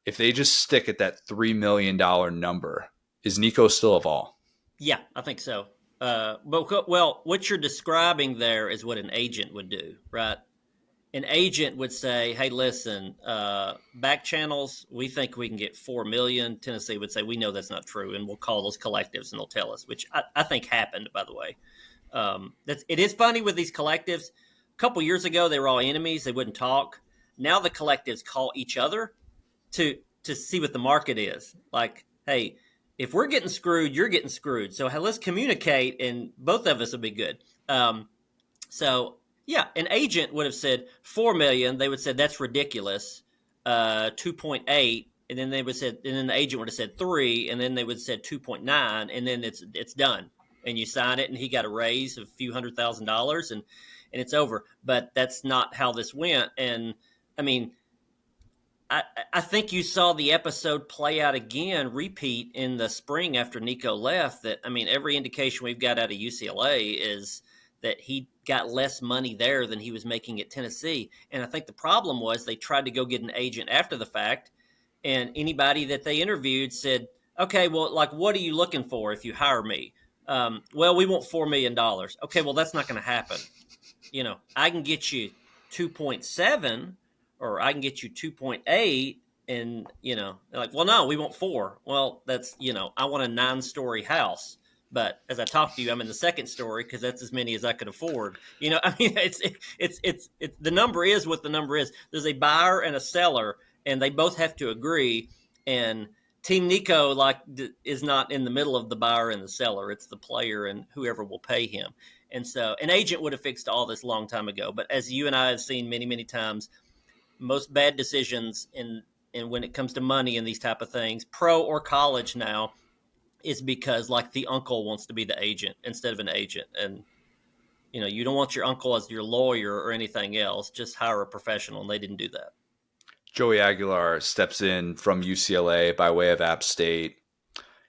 if they just stick at that $3 million number, is Nico still a Vol? Yeah, I think so. Well, what you're describing there is what an agent would do, right? an agent would say, hey, listen, back channels, we think we can get $4 million. Tennessee would say, we know that's not true, and we'll call those collectives and they'll tell us, which I think happened, by the way. It is funny with these collectives. A couple years ago, they were all enemies. They wouldn't talk. Now the collectives call each other to see what the market is. Like, hey, if we're getting screwed, you're getting screwed. So let's communicate, and both of us will be good. So yeah, an agent would have said $4 million. They would say that's ridiculous. 2.8, and then they would said, and then the agent would have said 3, and then they would have said 2.9, and then it's done. And you sign it, and he got a raise of a few $100,000, and it's over. But that's not how this went. And I mean, I think you saw the episode play out again, repeat in the spring after Nico left. That, I mean, every indication we've got out of UCLA is that he got less money there than he was making at Tennessee. And I think the problem was they tried to go get an agent after the fact, and anybody that they interviewed said, okay, well, like, what are you looking for if you hire me? Well, we want $4 million. Okay, well, that's not going to happen. You know, I can get you 2.7, or I can get you 2.8, and, you know, they're like, well, no, we want 4. Well, that's, you know, I want a 9-story house. But as I talk to you, I'm in the 2nd story because that's as many as I could afford. You know, I mean, it's the number is what the number is. There's a buyer and a seller, and they both have to agree. And Team Nico is not in the middle of the buyer and the seller. It's the player and whoever will pay him. And so an agent would have fixed all this a long time ago. But as you and I have seen many, many times, most bad decisions and when it comes to money and these type of things, pro or college now, is because like the uncle wants to be the agent instead of an agent. And, you know, you don't want your uncle as your lawyer or anything else. Just hire a professional, and they didn't do that. Joey Aguilar steps in from UCLA by way of App State.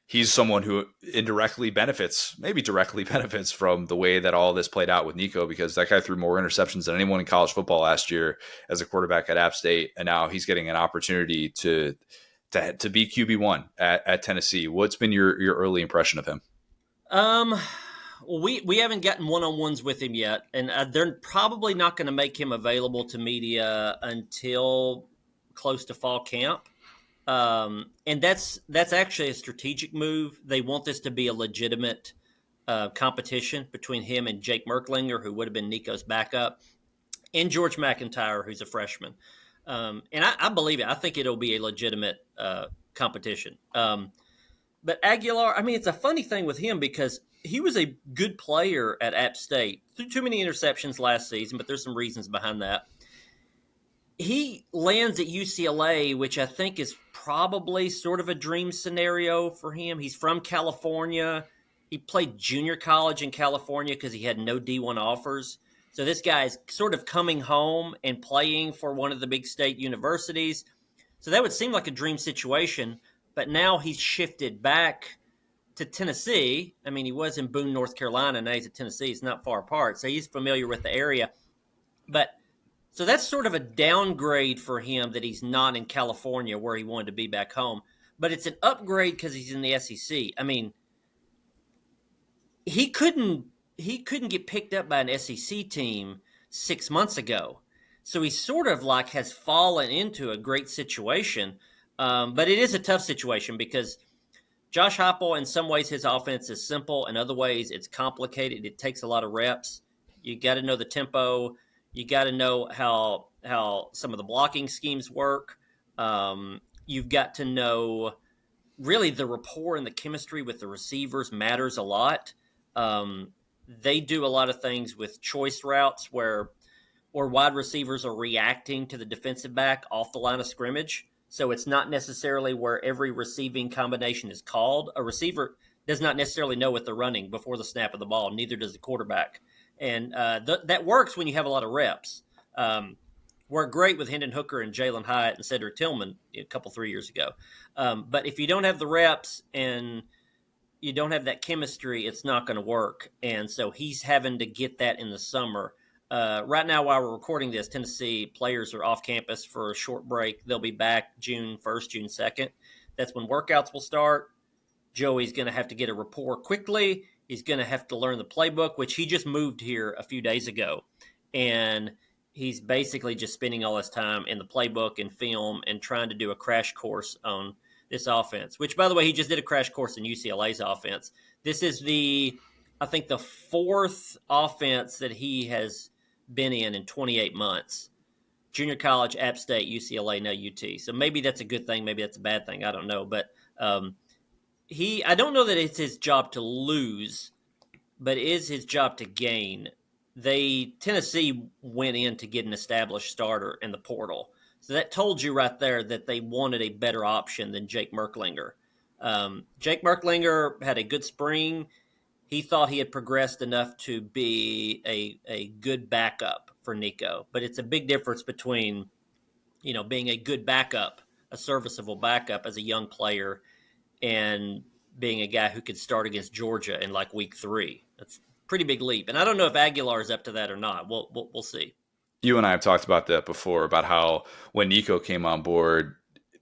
He's someone who indirectly benefits, maybe directly benefits from the way that all this played out with Nico, because that guy threw more interceptions than anyone in college football last year as a quarterback at App State. And now he's getting an opportunity to be QB1 at Tennessee. What's been your early impression of him? Well, we haven't gotten one-on-ones with him yet, and they're probably not going to make him available to media until close to fall camp. And that's actually a strategic move. They want this to be a legitimate competition between him and Jake Merklinger, who would have been Nico's backup, and George McIntyre, who's a freshman. And I believe it. I think it'll be a legitimate competition. But Aguilar, I mean, it's a funny thing with him because he was a good player at App State. Threw too many interceptions last season, but there's some reasons behind that. He lands at UCLA, which I think is probably sort of a dream scenario for him. He's from California. He played junior college in California because he had no D1 offers. So this guy is sort of coming home and playing for one of the big state universities. So that would seem like a dream situation. But now he's shifted back to Tennessee. I mean, he was in Boone, North Carolina. Now he's at Tennessee. It's not far apart. So he's familiar with the area. But so that's sort of a downgrade for him that he's not in California where he wanted to be back home. But it's an upgrade because he's in the SEC. I mean, he couldn't get picked up by an SEC team 6 months ago. So he sort of like has fallen into a great situation. But it is a tough situation because Josh Heupel, in some ways, his offense is simple. In other ways, it's complicated. It takes a lot of reps. You got to know the tempo. You got to know how some of the blocking schemes work. You've got to know really the rapport and the chemistry with the receivers matters a lot. They do a lot of things with choice routes where wide receivers are reacting to the defensive back off the line of scrimmage. So it's not necessarily where every receiving combination is called. A receiver does not necessarily know what they're running before the snap of the ball. Neither does the quarterback. And that works when you have a lot of reps. Worked great with Hendon Hooker and Jalen Hyatt and Cedric Tillman a couple 3 years ago. But if you don't have the reps and you don't have that chemistry, it's not going to work. And so he's having to get that in the summer. Right now, while we're recording this, Tennessee players are off campus for a short break. They'll be back June 1st, June 2nd. That's when workouts will start. Joey's going to have to get a rapport quickly. He's going to have to learn the playbook, which he just moved here a few days ago. And he's basically just spending all his time in the playbook and film and trying to do a crash course on this offense, which, by the way, he just did a crash course in UCLA's offense. This is I think the fourth offense that he has been in 28 months. Junior college, App State, UCLA, now UT. So maybe that's a good thing. Maybe that's a bad thing. I don't know. But I don't know that it's his job to lose, but it is his job to gain. Tennessee went in to get an established starter in the portal. So that told you right there that they wanted a better option than Jake Merklinger. Jake Merklinger had a good spring. He thought he had progressed enough to be a good backup for Nico. But it's a big difference between, being a good backup, a serviceable backup as a young player, and being a guy who could start against Georgia in like week 3. That's a pretty big leap. And I don't know if Aguilar is up to that or not. We'll see. You and I have talked about that before, about how when Nico came on board,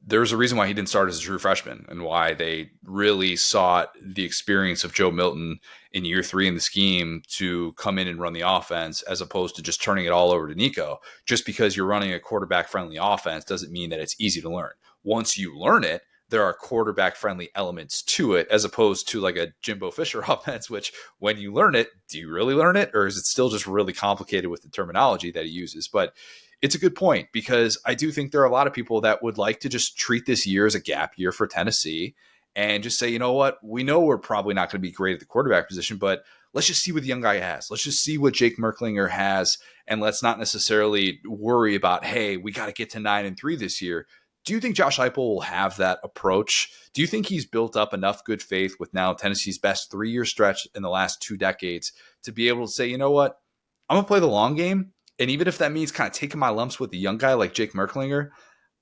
there's a reason why he didn't start as a true freshman and why they really sought the experience of Joe Milton in year 3 in the scheme to come in and run the offense, as opposed to just turning it all over to Nico. Just because you're running a quarterback-friendly offense doesn't mean that it's easy to learn. Once you learn it, there are quarterback-friendly elements to it, as opposed to like a Jimbo Fisher offense, which when you learn it, do you really learn it? Or is it still just really complicated with the terminology that he uses? But it's a good point, because I do think there are a lot of people that would like to just treat this year as a gap year for Tennessee and just say, you know what, we know we're probably not going to be great at the quarterback position, but let's just see what the young guy has. Let's just see what Jake Merklinger has. And let's not necessarily worry about, hey, we got to get to 9-3 this year. Do you think Josh Heupel will have that approach? Do you think he's built up enough good faith with now Tennessee's best 3-year stretch in the last 2 decades to be able to say, you know what, I'm going to play the long game. And even if that means kind of taking my lumps with a young guy like Jake Merklinger,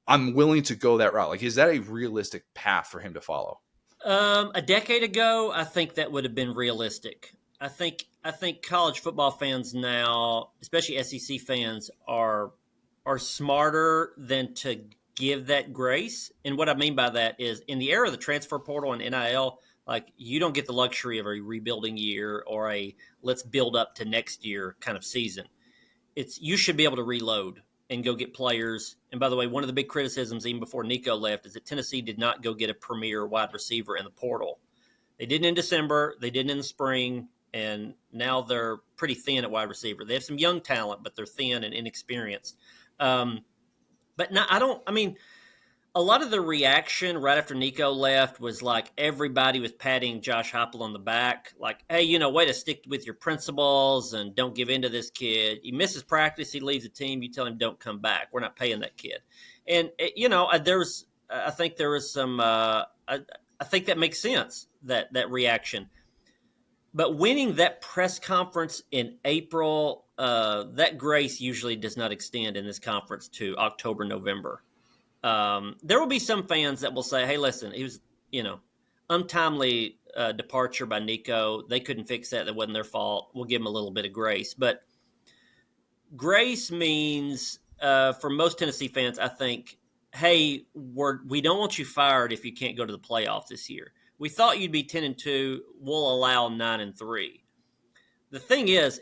I'm willing to go that route. Like, is that a realistic path for him to follow? A decade ago, I think that would have been realistic. I think college football fans now, especially SEC fans, are smarter than to give that grace. And what I mean by that is, in the era of the transfer portal and NIL, like, you don't get the luxury of a rebuilding year or a let's build up to next year kind of season. You should be able to reload and go get players. And by the way, one of the big criticisms even before Nico left is that Tennessee did not go get a premier wide receiver in the portal. They didn't in December, they didn't in the spring, and now they're pretty thin at wide receiver. They have some young talent, but they're thin and inexperienced. But now a lot of the reaction right after Nico left was like everybody was patting Josh Heupel on the back, like, hey, way to stick with your principles and don't give in to this kid. He misses practice, he leaves the team, you tell him don't come back. We're not paying that kid. And, I think there was some I think that makes sense, that reaction. But winning that press conference in April, that grace usually does not extend in this conference to October, November. There will be some fans that will say, hey, listen, it was, untimely departure by Nico. They couldn't fix that. That wasn't their fault. We'll give them a little bit of grace. But grace means, for most Tennessee fans, I think, hey, we don't want you fired if you can't go to the playoffs this year. We thought you'd be 10-2. We'll allow 9-3. The thing is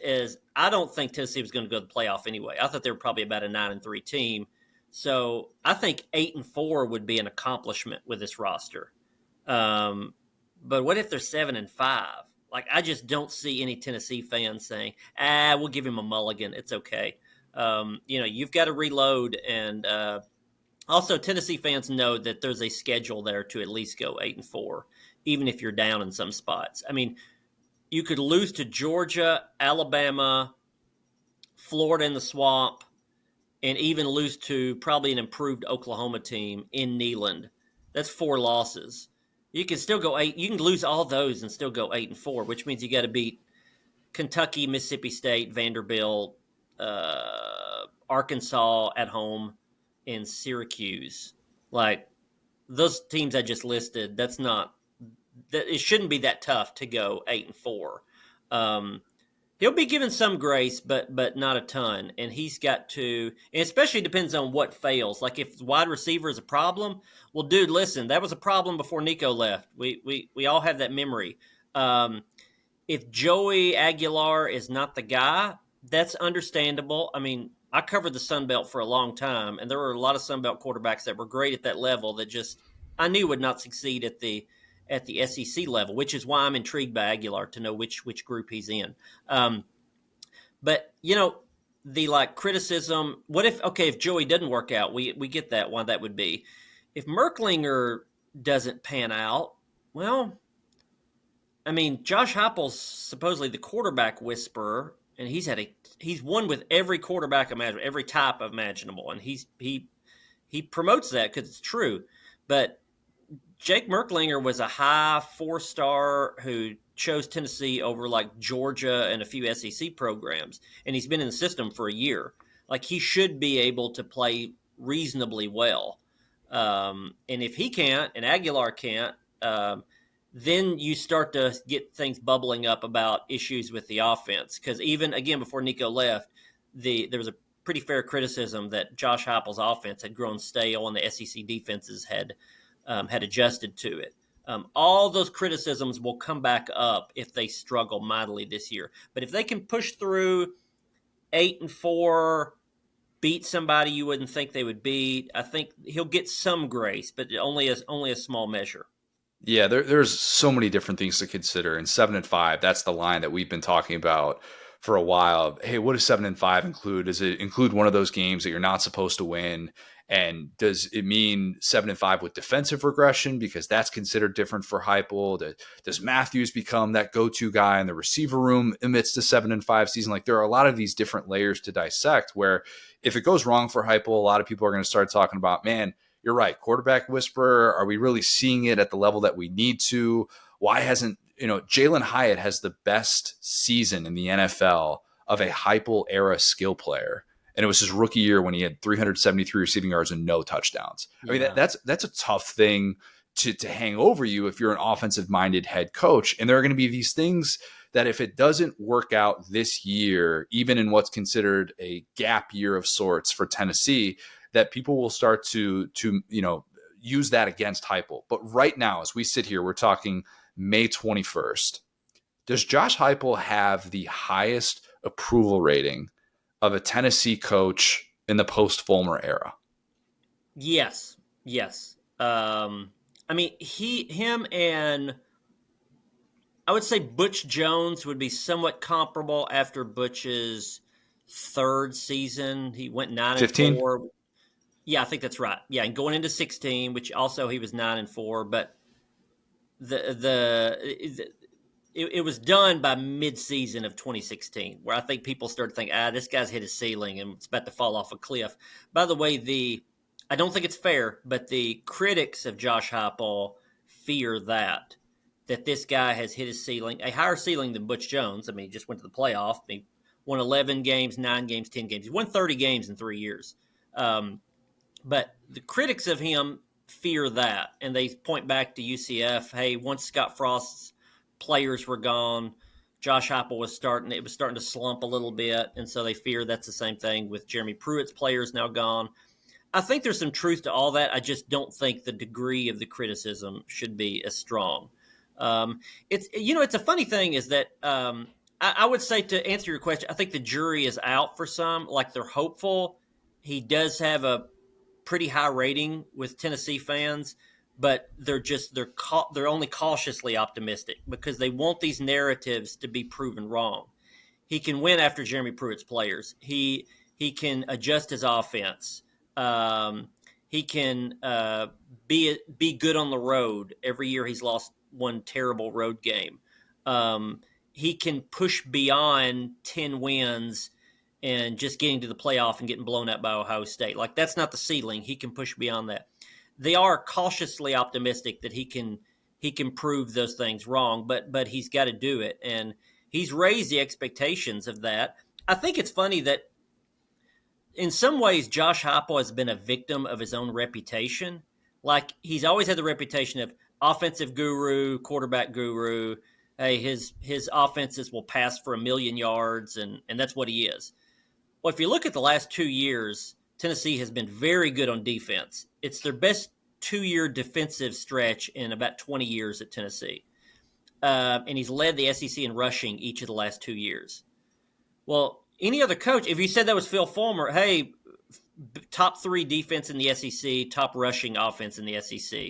I don't think Tennessee was going to go to the playoff anyway. I thought they were probably about a 9-3 team. So I think 8-4 would be an accomplishment with this roster. But what if they're 7-5? Like, I just don't see any Tennessee fans saying, we'll give him a mulligan. It's okay. You've got to reload. And also Tennessee fans know that there's a schedule there to at least go 8-4, even if you're down in some spots. I mean, you could lose to Georgia, Alabama, Florida in the Swamp, and even lose to probably an improved Oklahoma team in Neyland. That's 4 losses. You can still go 8. You can lose all those and still go 8-4, which means you got to beat Kentucky, Mississippi State, Vanderbilt, Arkansas at home, and Syracuse. Like, those teams I just listed, it shouldn't be that tough to go 8-4. He'll be given some grace, but not a ton. And he's got to, and especially depends on what fails. Like, if wide receiver is a problem, well, dude, listen, that was a problem before Nico left. We all have that memory. If Joey Aguilar is not the guy, that's understandable. I mean, I covered the Sun Belt for a long time, and there were a lot of Sun Belt quarterbacks that were great at that level that just I knew would not succeed at the SEC level, which is why I'm intrigued by Aguilar to know which group he's in. But the criticism. What if Joey doesn't work out? We get that why that would be. If Merklinger doesn't pan out, well, I mean, Josh Heupel's supposedly the quarterback whisperer, and he's won with every quarterback imaginable, every type imaginable, and he promotes that because it's true. But Jake Merklinger was a high 4-star who chose Tennessee over Georgia and a few SEC programs, and he's been in the system for a year. He should be able to play reasonably well. And if he can't, and Aguilar can't, then you start to get things bubbling up about issues with the offense. Because even, again, before Nico left, there was a pretty fair criticism that Josh Heupel's offense had grown stale and the SEC defenses had adjusted to it. All those criticisms will come back up if they struggle mightily this year. But if they can push through 8-4, beat somebody you wouldn't think they would beat, I think he'll get some grace, but only a small measure. Yeah, there's so many different things to consider. And 7-5, that's the line that we've been talking about for a while. Hey, what does 7-5 include? Does it include one of those games that you're not supposed to win? And does it mean 7-5 with defensive regression? Because that's considered different for Heupel. Does Matthews become that go-to guy in the receiver room amidst a 7-5 season? There are a lot of these different layers to dissect where if it goes wrong for Heupel, a lot of people are going to start talking about, man, you're right, quarterback whisperer. Are we really seeing it at the level that we need to? Why hasn't, Jalen Hyatt has the best season in the NFL of a Heupel era skill player. And it was his rookie year when he had 373 receiving yards and no touchdowns. Yeah. I mean, that's a tough thing to hang over you if you're an offensive-minded head coach. And there are going to be these things that if it doesn't work out this year, even in what's considered a gap year of sorts for Tennessee, that people will start to use that against Heupel. But right now, as we sit here, we're talking May 21st. Does Josh Heupel have the highest approval rating of a Tennessee coach in the post-Fulmer era? Yes. I mean, him and I would say Butch Jones would be somewhat comparable after Butch's third season. He went 9-4. Yeah, I think that's right. Yeah, and going into 16, which also he was 9-4, but it was done by mid-season of 2016, where I think people started thinking, this guy's hit his ceiling and it's about to fall off a cliff. By the way, I don't think it's fair, but the critics of Josh Heupel fear that this guy has hit his ceiling, a higher ceiling than Butch Jones. I mean, he just went to the playoff. He won 11 games, 9 games, 10 games. He won 30 games in 3 years. But the critics of him fear that, and they point back to UCF. Hey, once Scott Frost's players were gone, Josh Heupel was starting to slump a little bit, and so they fear that's the same thing with Jeremy Pruitt's players now gone. I think there's some truth to all that. I just don't think the degree of the criticism should be as strong. It's a funny thing is that I would say, to answer your question, I think the jury is out for some. They're hopeful. He does have a pretty high rating with Tennessee fans, but they're only cautiously optimistic because they want these narratives to be proven wrong. He can win after Jeremy Pruitt's players. He can adjust his offense. He can be good on the road. Every year he's lost one terrible road game. He can push beyond 10 wins and just getting to the playoff and getting blown out by Ohio State. That's not the ceiling. He can push beyond that. They are cautiously optimistic that he can prove those things wrong, but he's got to do it. And he's raised the expectations of that. I think it's funny that in some ways Josh Heupel has been a victim of his own reputation. He's always had the reputation of offensive guru, quarterback guru. Hey, his offenses will pass for 1 million yards, and that's what he is. Well, if you look at the last 2 years, Tennessee has been very good on defense. It's their best 2-year defensive stretch in about 20 years at Tennessee. And he's led the SEC in rushing each of the last 2 years. Well, any other coach, if you said that was Phil Fulmer, hey, top 3 defense in the SEC, top rushing offense in the SEC,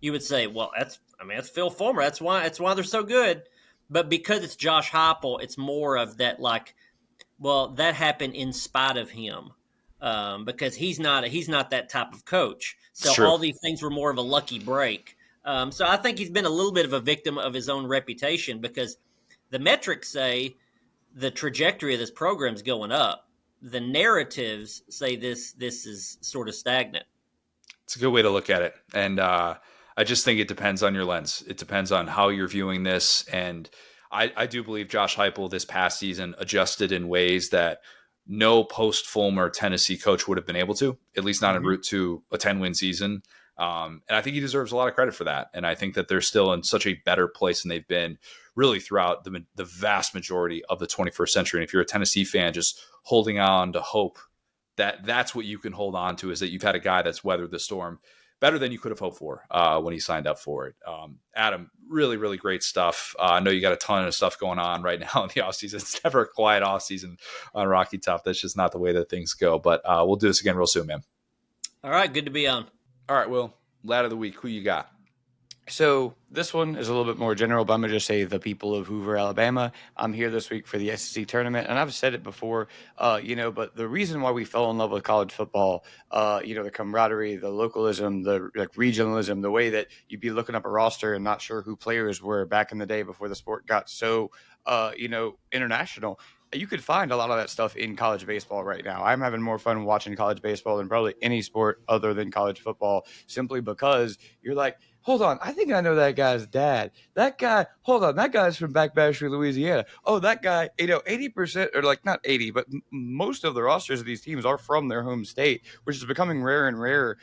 you would say, well, that's Phil Fulmer. That's why they're so good. But because it's Josh Heupel, it's more of that like, well, that happened in spite of him, because he's not that type of coach. So all these things were more of a lucky break. So I think he's been a little bit of a victim of his own reputation, because the metrics say the trajectory of this program is going up. The narratives say this is sort of stagnant. It's a good way to look at it. And I just think it depends on your lens. It depends on how you're viewing this. And I do believe Josh Heupel this past season adjusted in ways that no post-Fulmer Tennessee coach would have been able to, at least not en route to a 10-win season. And I think he deserves a lot of credit for that. And I think that they're still in such a better place than they've been really throughout the vast majority of the 21st century. And if you're a Tennessee fan, just holding on to hope that's what you can hold on to, is that you've had a guy that's weathered the storm better than you could have hoped for when he signed up for it. Adam, really, really great stuff. I know you got a ton of stuff going on right now in the offseason. It's never a quiet offseason on Rocky Top. That's just not the way that things go. But we'll do this again real soon, man. All right, good to be on. All right, Will, lad of the week, who you got? So this one is a little bit more general, but I'm going to just say the people of Hoover, Alabama. I'm here this week for the SEC tournament, and I've said it before, but the reason why we fell in love with college football, the camaraderie, the localism, the regionalism, the way that you'd be looking up a roster and not sure who players were back in the day before the sport got so, international. You could find a lot of that stuff in college baseball right now. I'm having more fun watching college baseball than probably any sport other than college football, simply because you're like, hold on, I think I know that guy's dad. That guy, hold on, that guy's from Backbasher, Louisiana. Oh, that guy, 80%, or like not 80, but most of the rosters of these teams are from their home state, which is becoming rarer and rarer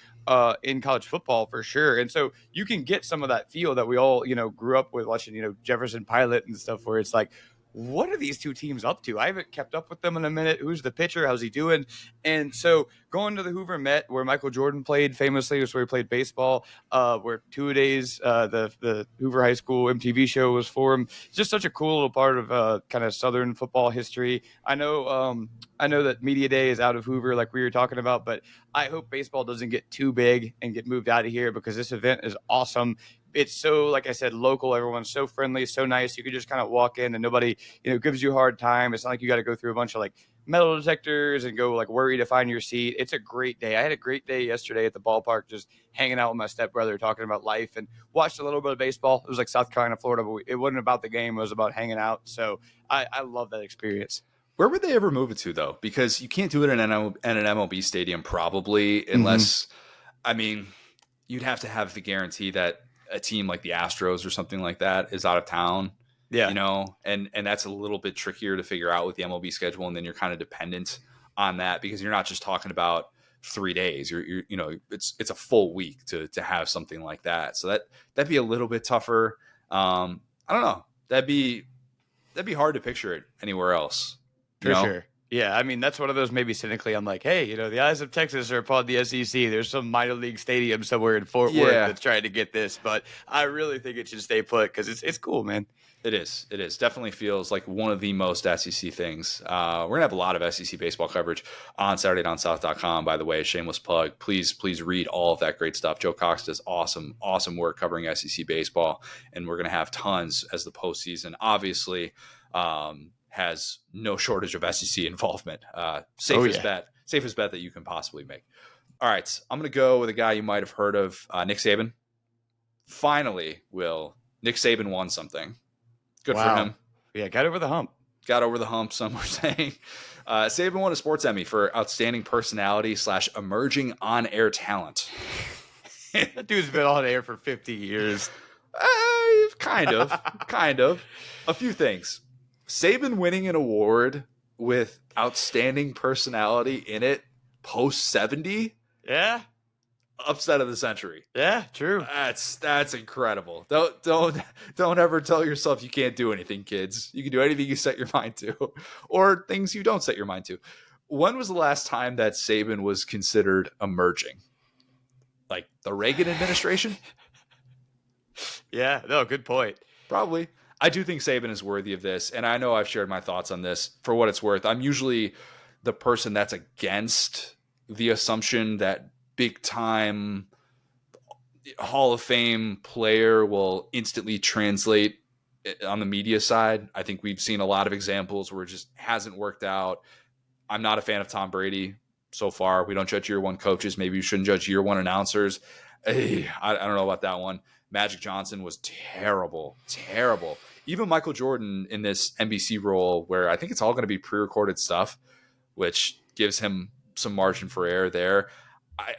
in college football for sure. And so you can get some of that feel that we all, grew up with watching, Jefferson Pilot and stuff, where it's like, what are these two teams up to? I haven't kept up with them in a minute. Who's the pitcher? How's he doing? And so going to the Hoover Met, where Michael Jordan played famously, was where he played baseball, where 2 days, the Hoover High School MTV show was for him. It's just such a cool little part of kind of Southern football history. I know that Media Day is out of Hoover, like we were talking about, but I hope baseball doesn't get too big and get moved out of here, because this event is awesome. It's so, like I said, local. Everyone's so friendly, so nice. You can just kind of walk in and nobody, gives you a hard time. It's not like you got to go through a bunch of like metal detectors and go like worry to find your seat. It's a great day. I had a great day yesterday at the ballpark, just hanging out with my stepbrother, talking about life, and watched a little bit of baseball. It was like South Carolina, Florida, but it wasn't about the game. It was about hanging out. So I love that experience. Where would they ever move it to, though? Because you can't do it in an MLB stadium, probably, unless, you'd have to have the guarantee that a team like the Astros or something like that is out of town. Yeah. And that's a little bit trickier to figure out with the MLB schedule. And then you're kind of dependent on that, because you're not just talking about 3 days. You're it's a full week to have something like that. So that'd be a little bit tougher. I don't know. That'd be hard to picture it anywhere else. For sure. Yeah, that's one of those, maybe cynically, I'm like, hey, the Eyes of Texas are upon the SEC. There's some minor league stadium somewhere in Fort Worth that's trying to get this. But I really think it should stay put, because it's cool, man. It is. Definitely feels like one of the most SEC things. We're going to have a lot of SEC baseball coverage on SaturdayDownSouth.com, by the way. Shameless plug. Please read all of that great stuff. Joe Cox does awesome work covering SEC baseball. And we're going to have tons as the postseason, obviously, has no shortage of SEC involvement. Safest bet that you can possibly make. All right, I'm going to go with a guy you might have heard of, Nick Saban. Finally, Nick Saban won something. Good for him. Yeah, got over the hump. Some were saying. Saban won a sports Emmy for outstanding personality / emerging on-air talent. That dude's been on air for 50 years. Kind of. A few things. Saban winning an award with outstanding personality in it post 70. Yeah. Upset of the century. Yeah, true. That's incredible. Don't ever tell yourself you can't do anything, kids. You can do anything you set your mind to, or things you don't set your mind to. When was the last time that Saban was considered emerging? Like the Reagan administration? Yeah, no, good point. Probably. I do think Saban is worthy of this, and I know I've shared my thoughts on this. For what it's worth, I'm usually the person that's against the assumption that big-time Hall of Fame player will instantly translate on the media side. I think we've seen a lot of examples where it just hasn't worked out. I'm not a fan of Tom Brady so far. We don't judge year one coaches. Maybe you shouldn't judge year one announcers. I don't know about that one. Magic Johnson was terrible. Even Michael Jordan in this NBC role, where I think it's all going to be pre-recorded stuff, which gives him some margin for error there.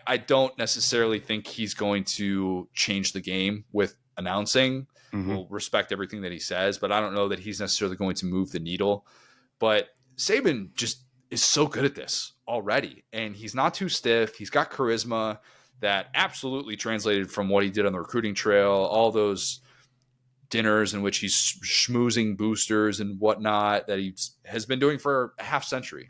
I don't necessarily think he's going to change the game with announcing. We'll respect everything that he says, but I don't know that he's necessarily going to move the needle. But Saban just is so good at this already, and he's not too stiff. He's got charisma that absolutely translated from what he did on the recruiting trail, all those dinners in which he's schmoozing boosters and whatnot that he has been doing for a half century.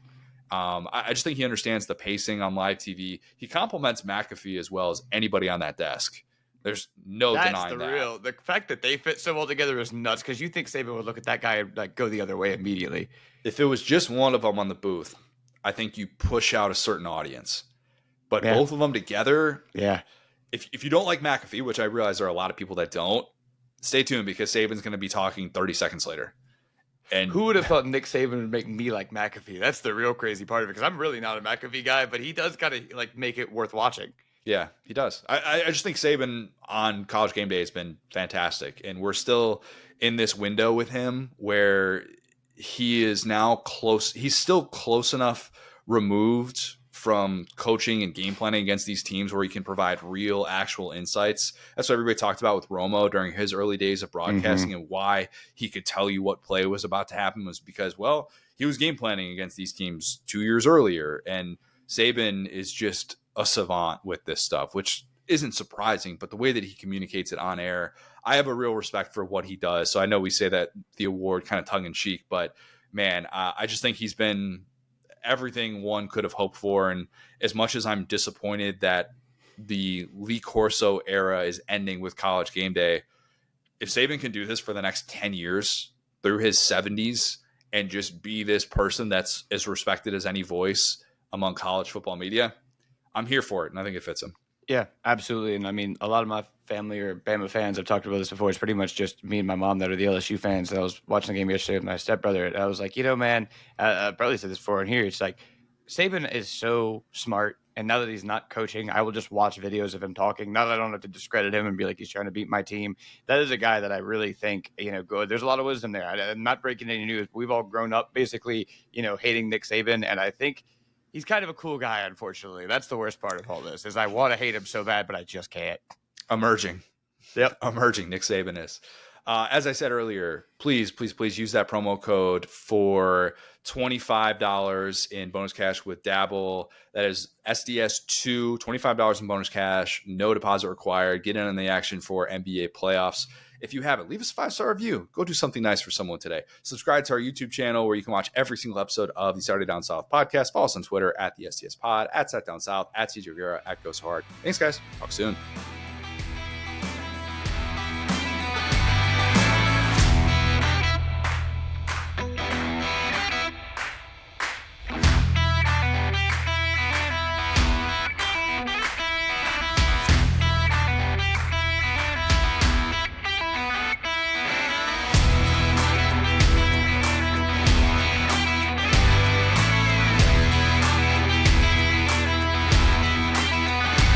I just think he understands the pacing on live TV. He compliments McAfee as well as anybody on that desk. There's no denying that. The fact that they fit so well together is nuts, because you think Saban would look at that guy and like go the other way immediately. If it was just one of them on the booth, I think you push out a certain audience. But both of them together, if you don't like McAfee, which I realize there are a lot of people that don't, stay tuned, because Saban's going to be talking 30 seconds later. And who would have thought Nick Saban would make me like McAfee? That's the real crazy part of it, because I'm really not a McAfee guy, but he does kind of like make it worth watching. Yeah, he does. I just think Saban on College Game Day has been fantastic, and we're still in this window with him where he is now close. He's still close enough removed from coaching and game planning against these teams where he can provide real, actual insights. That's what everybody talked about with Romo during his early days of broadcasting, and why he could tell you what play was about to happen was because, well, he was game planning against these teams 2 years earlier. And Saban is just a savant with this stuff, which isn't surprising, but the way that he communicates it on air, I have a real respect for what he does. So I know we say that the award kind of tongue in cheek, but man, I just think he's been everything one could have hoped for. And as much as I'm disappointed that the Lee Corso era is ending with College Game Day, if Saban can do this for the next 10 years through his 70s and just be this person that's as respected as any voice among college football media, I'm here for it. And I think it fits him. Yeah, absolutely. And I mean, a lot of my family are Bama fans. I've talked about this before. It's pretty much just me and my mom that are the LSU fans. And I was watching the game yesterday with my stepbrother. And I was like, man, I probably said this before in here. It's like, Saban is so smart. And now that he's not coaching, I will just watch videos of him talking. Now that I don't have to discredit him and be like, he's trying to beat my team. That is a guy that I really think, good. There's a lot of wisdom there. I'm not breaking any news. We've all grown up basically, hating Nick Saban. And I think he's kind of a cool guy, unfortunately. That's the worst part of all this, is I want to hate him so bad, but I just can't. Emerging. Yep. Emerging, Nick Saban is. As I said earlier, please use that promo code for $25 in bonus cash with Dabble. That is SDS2, $25 in bonus cash, no deposit required. Get in on the action for NBA playoffs. If you haven't, leave us a 5-star review. Go do something nice for someone today. Subscribe to our YouTube channel where you can watch every single episode of the Saturday Down South podcast. Follow us on Twitter at the STS Pod, at Sat Down South, at CJ Rivera, at Go So Hard. Thanks, guys. Talk soon.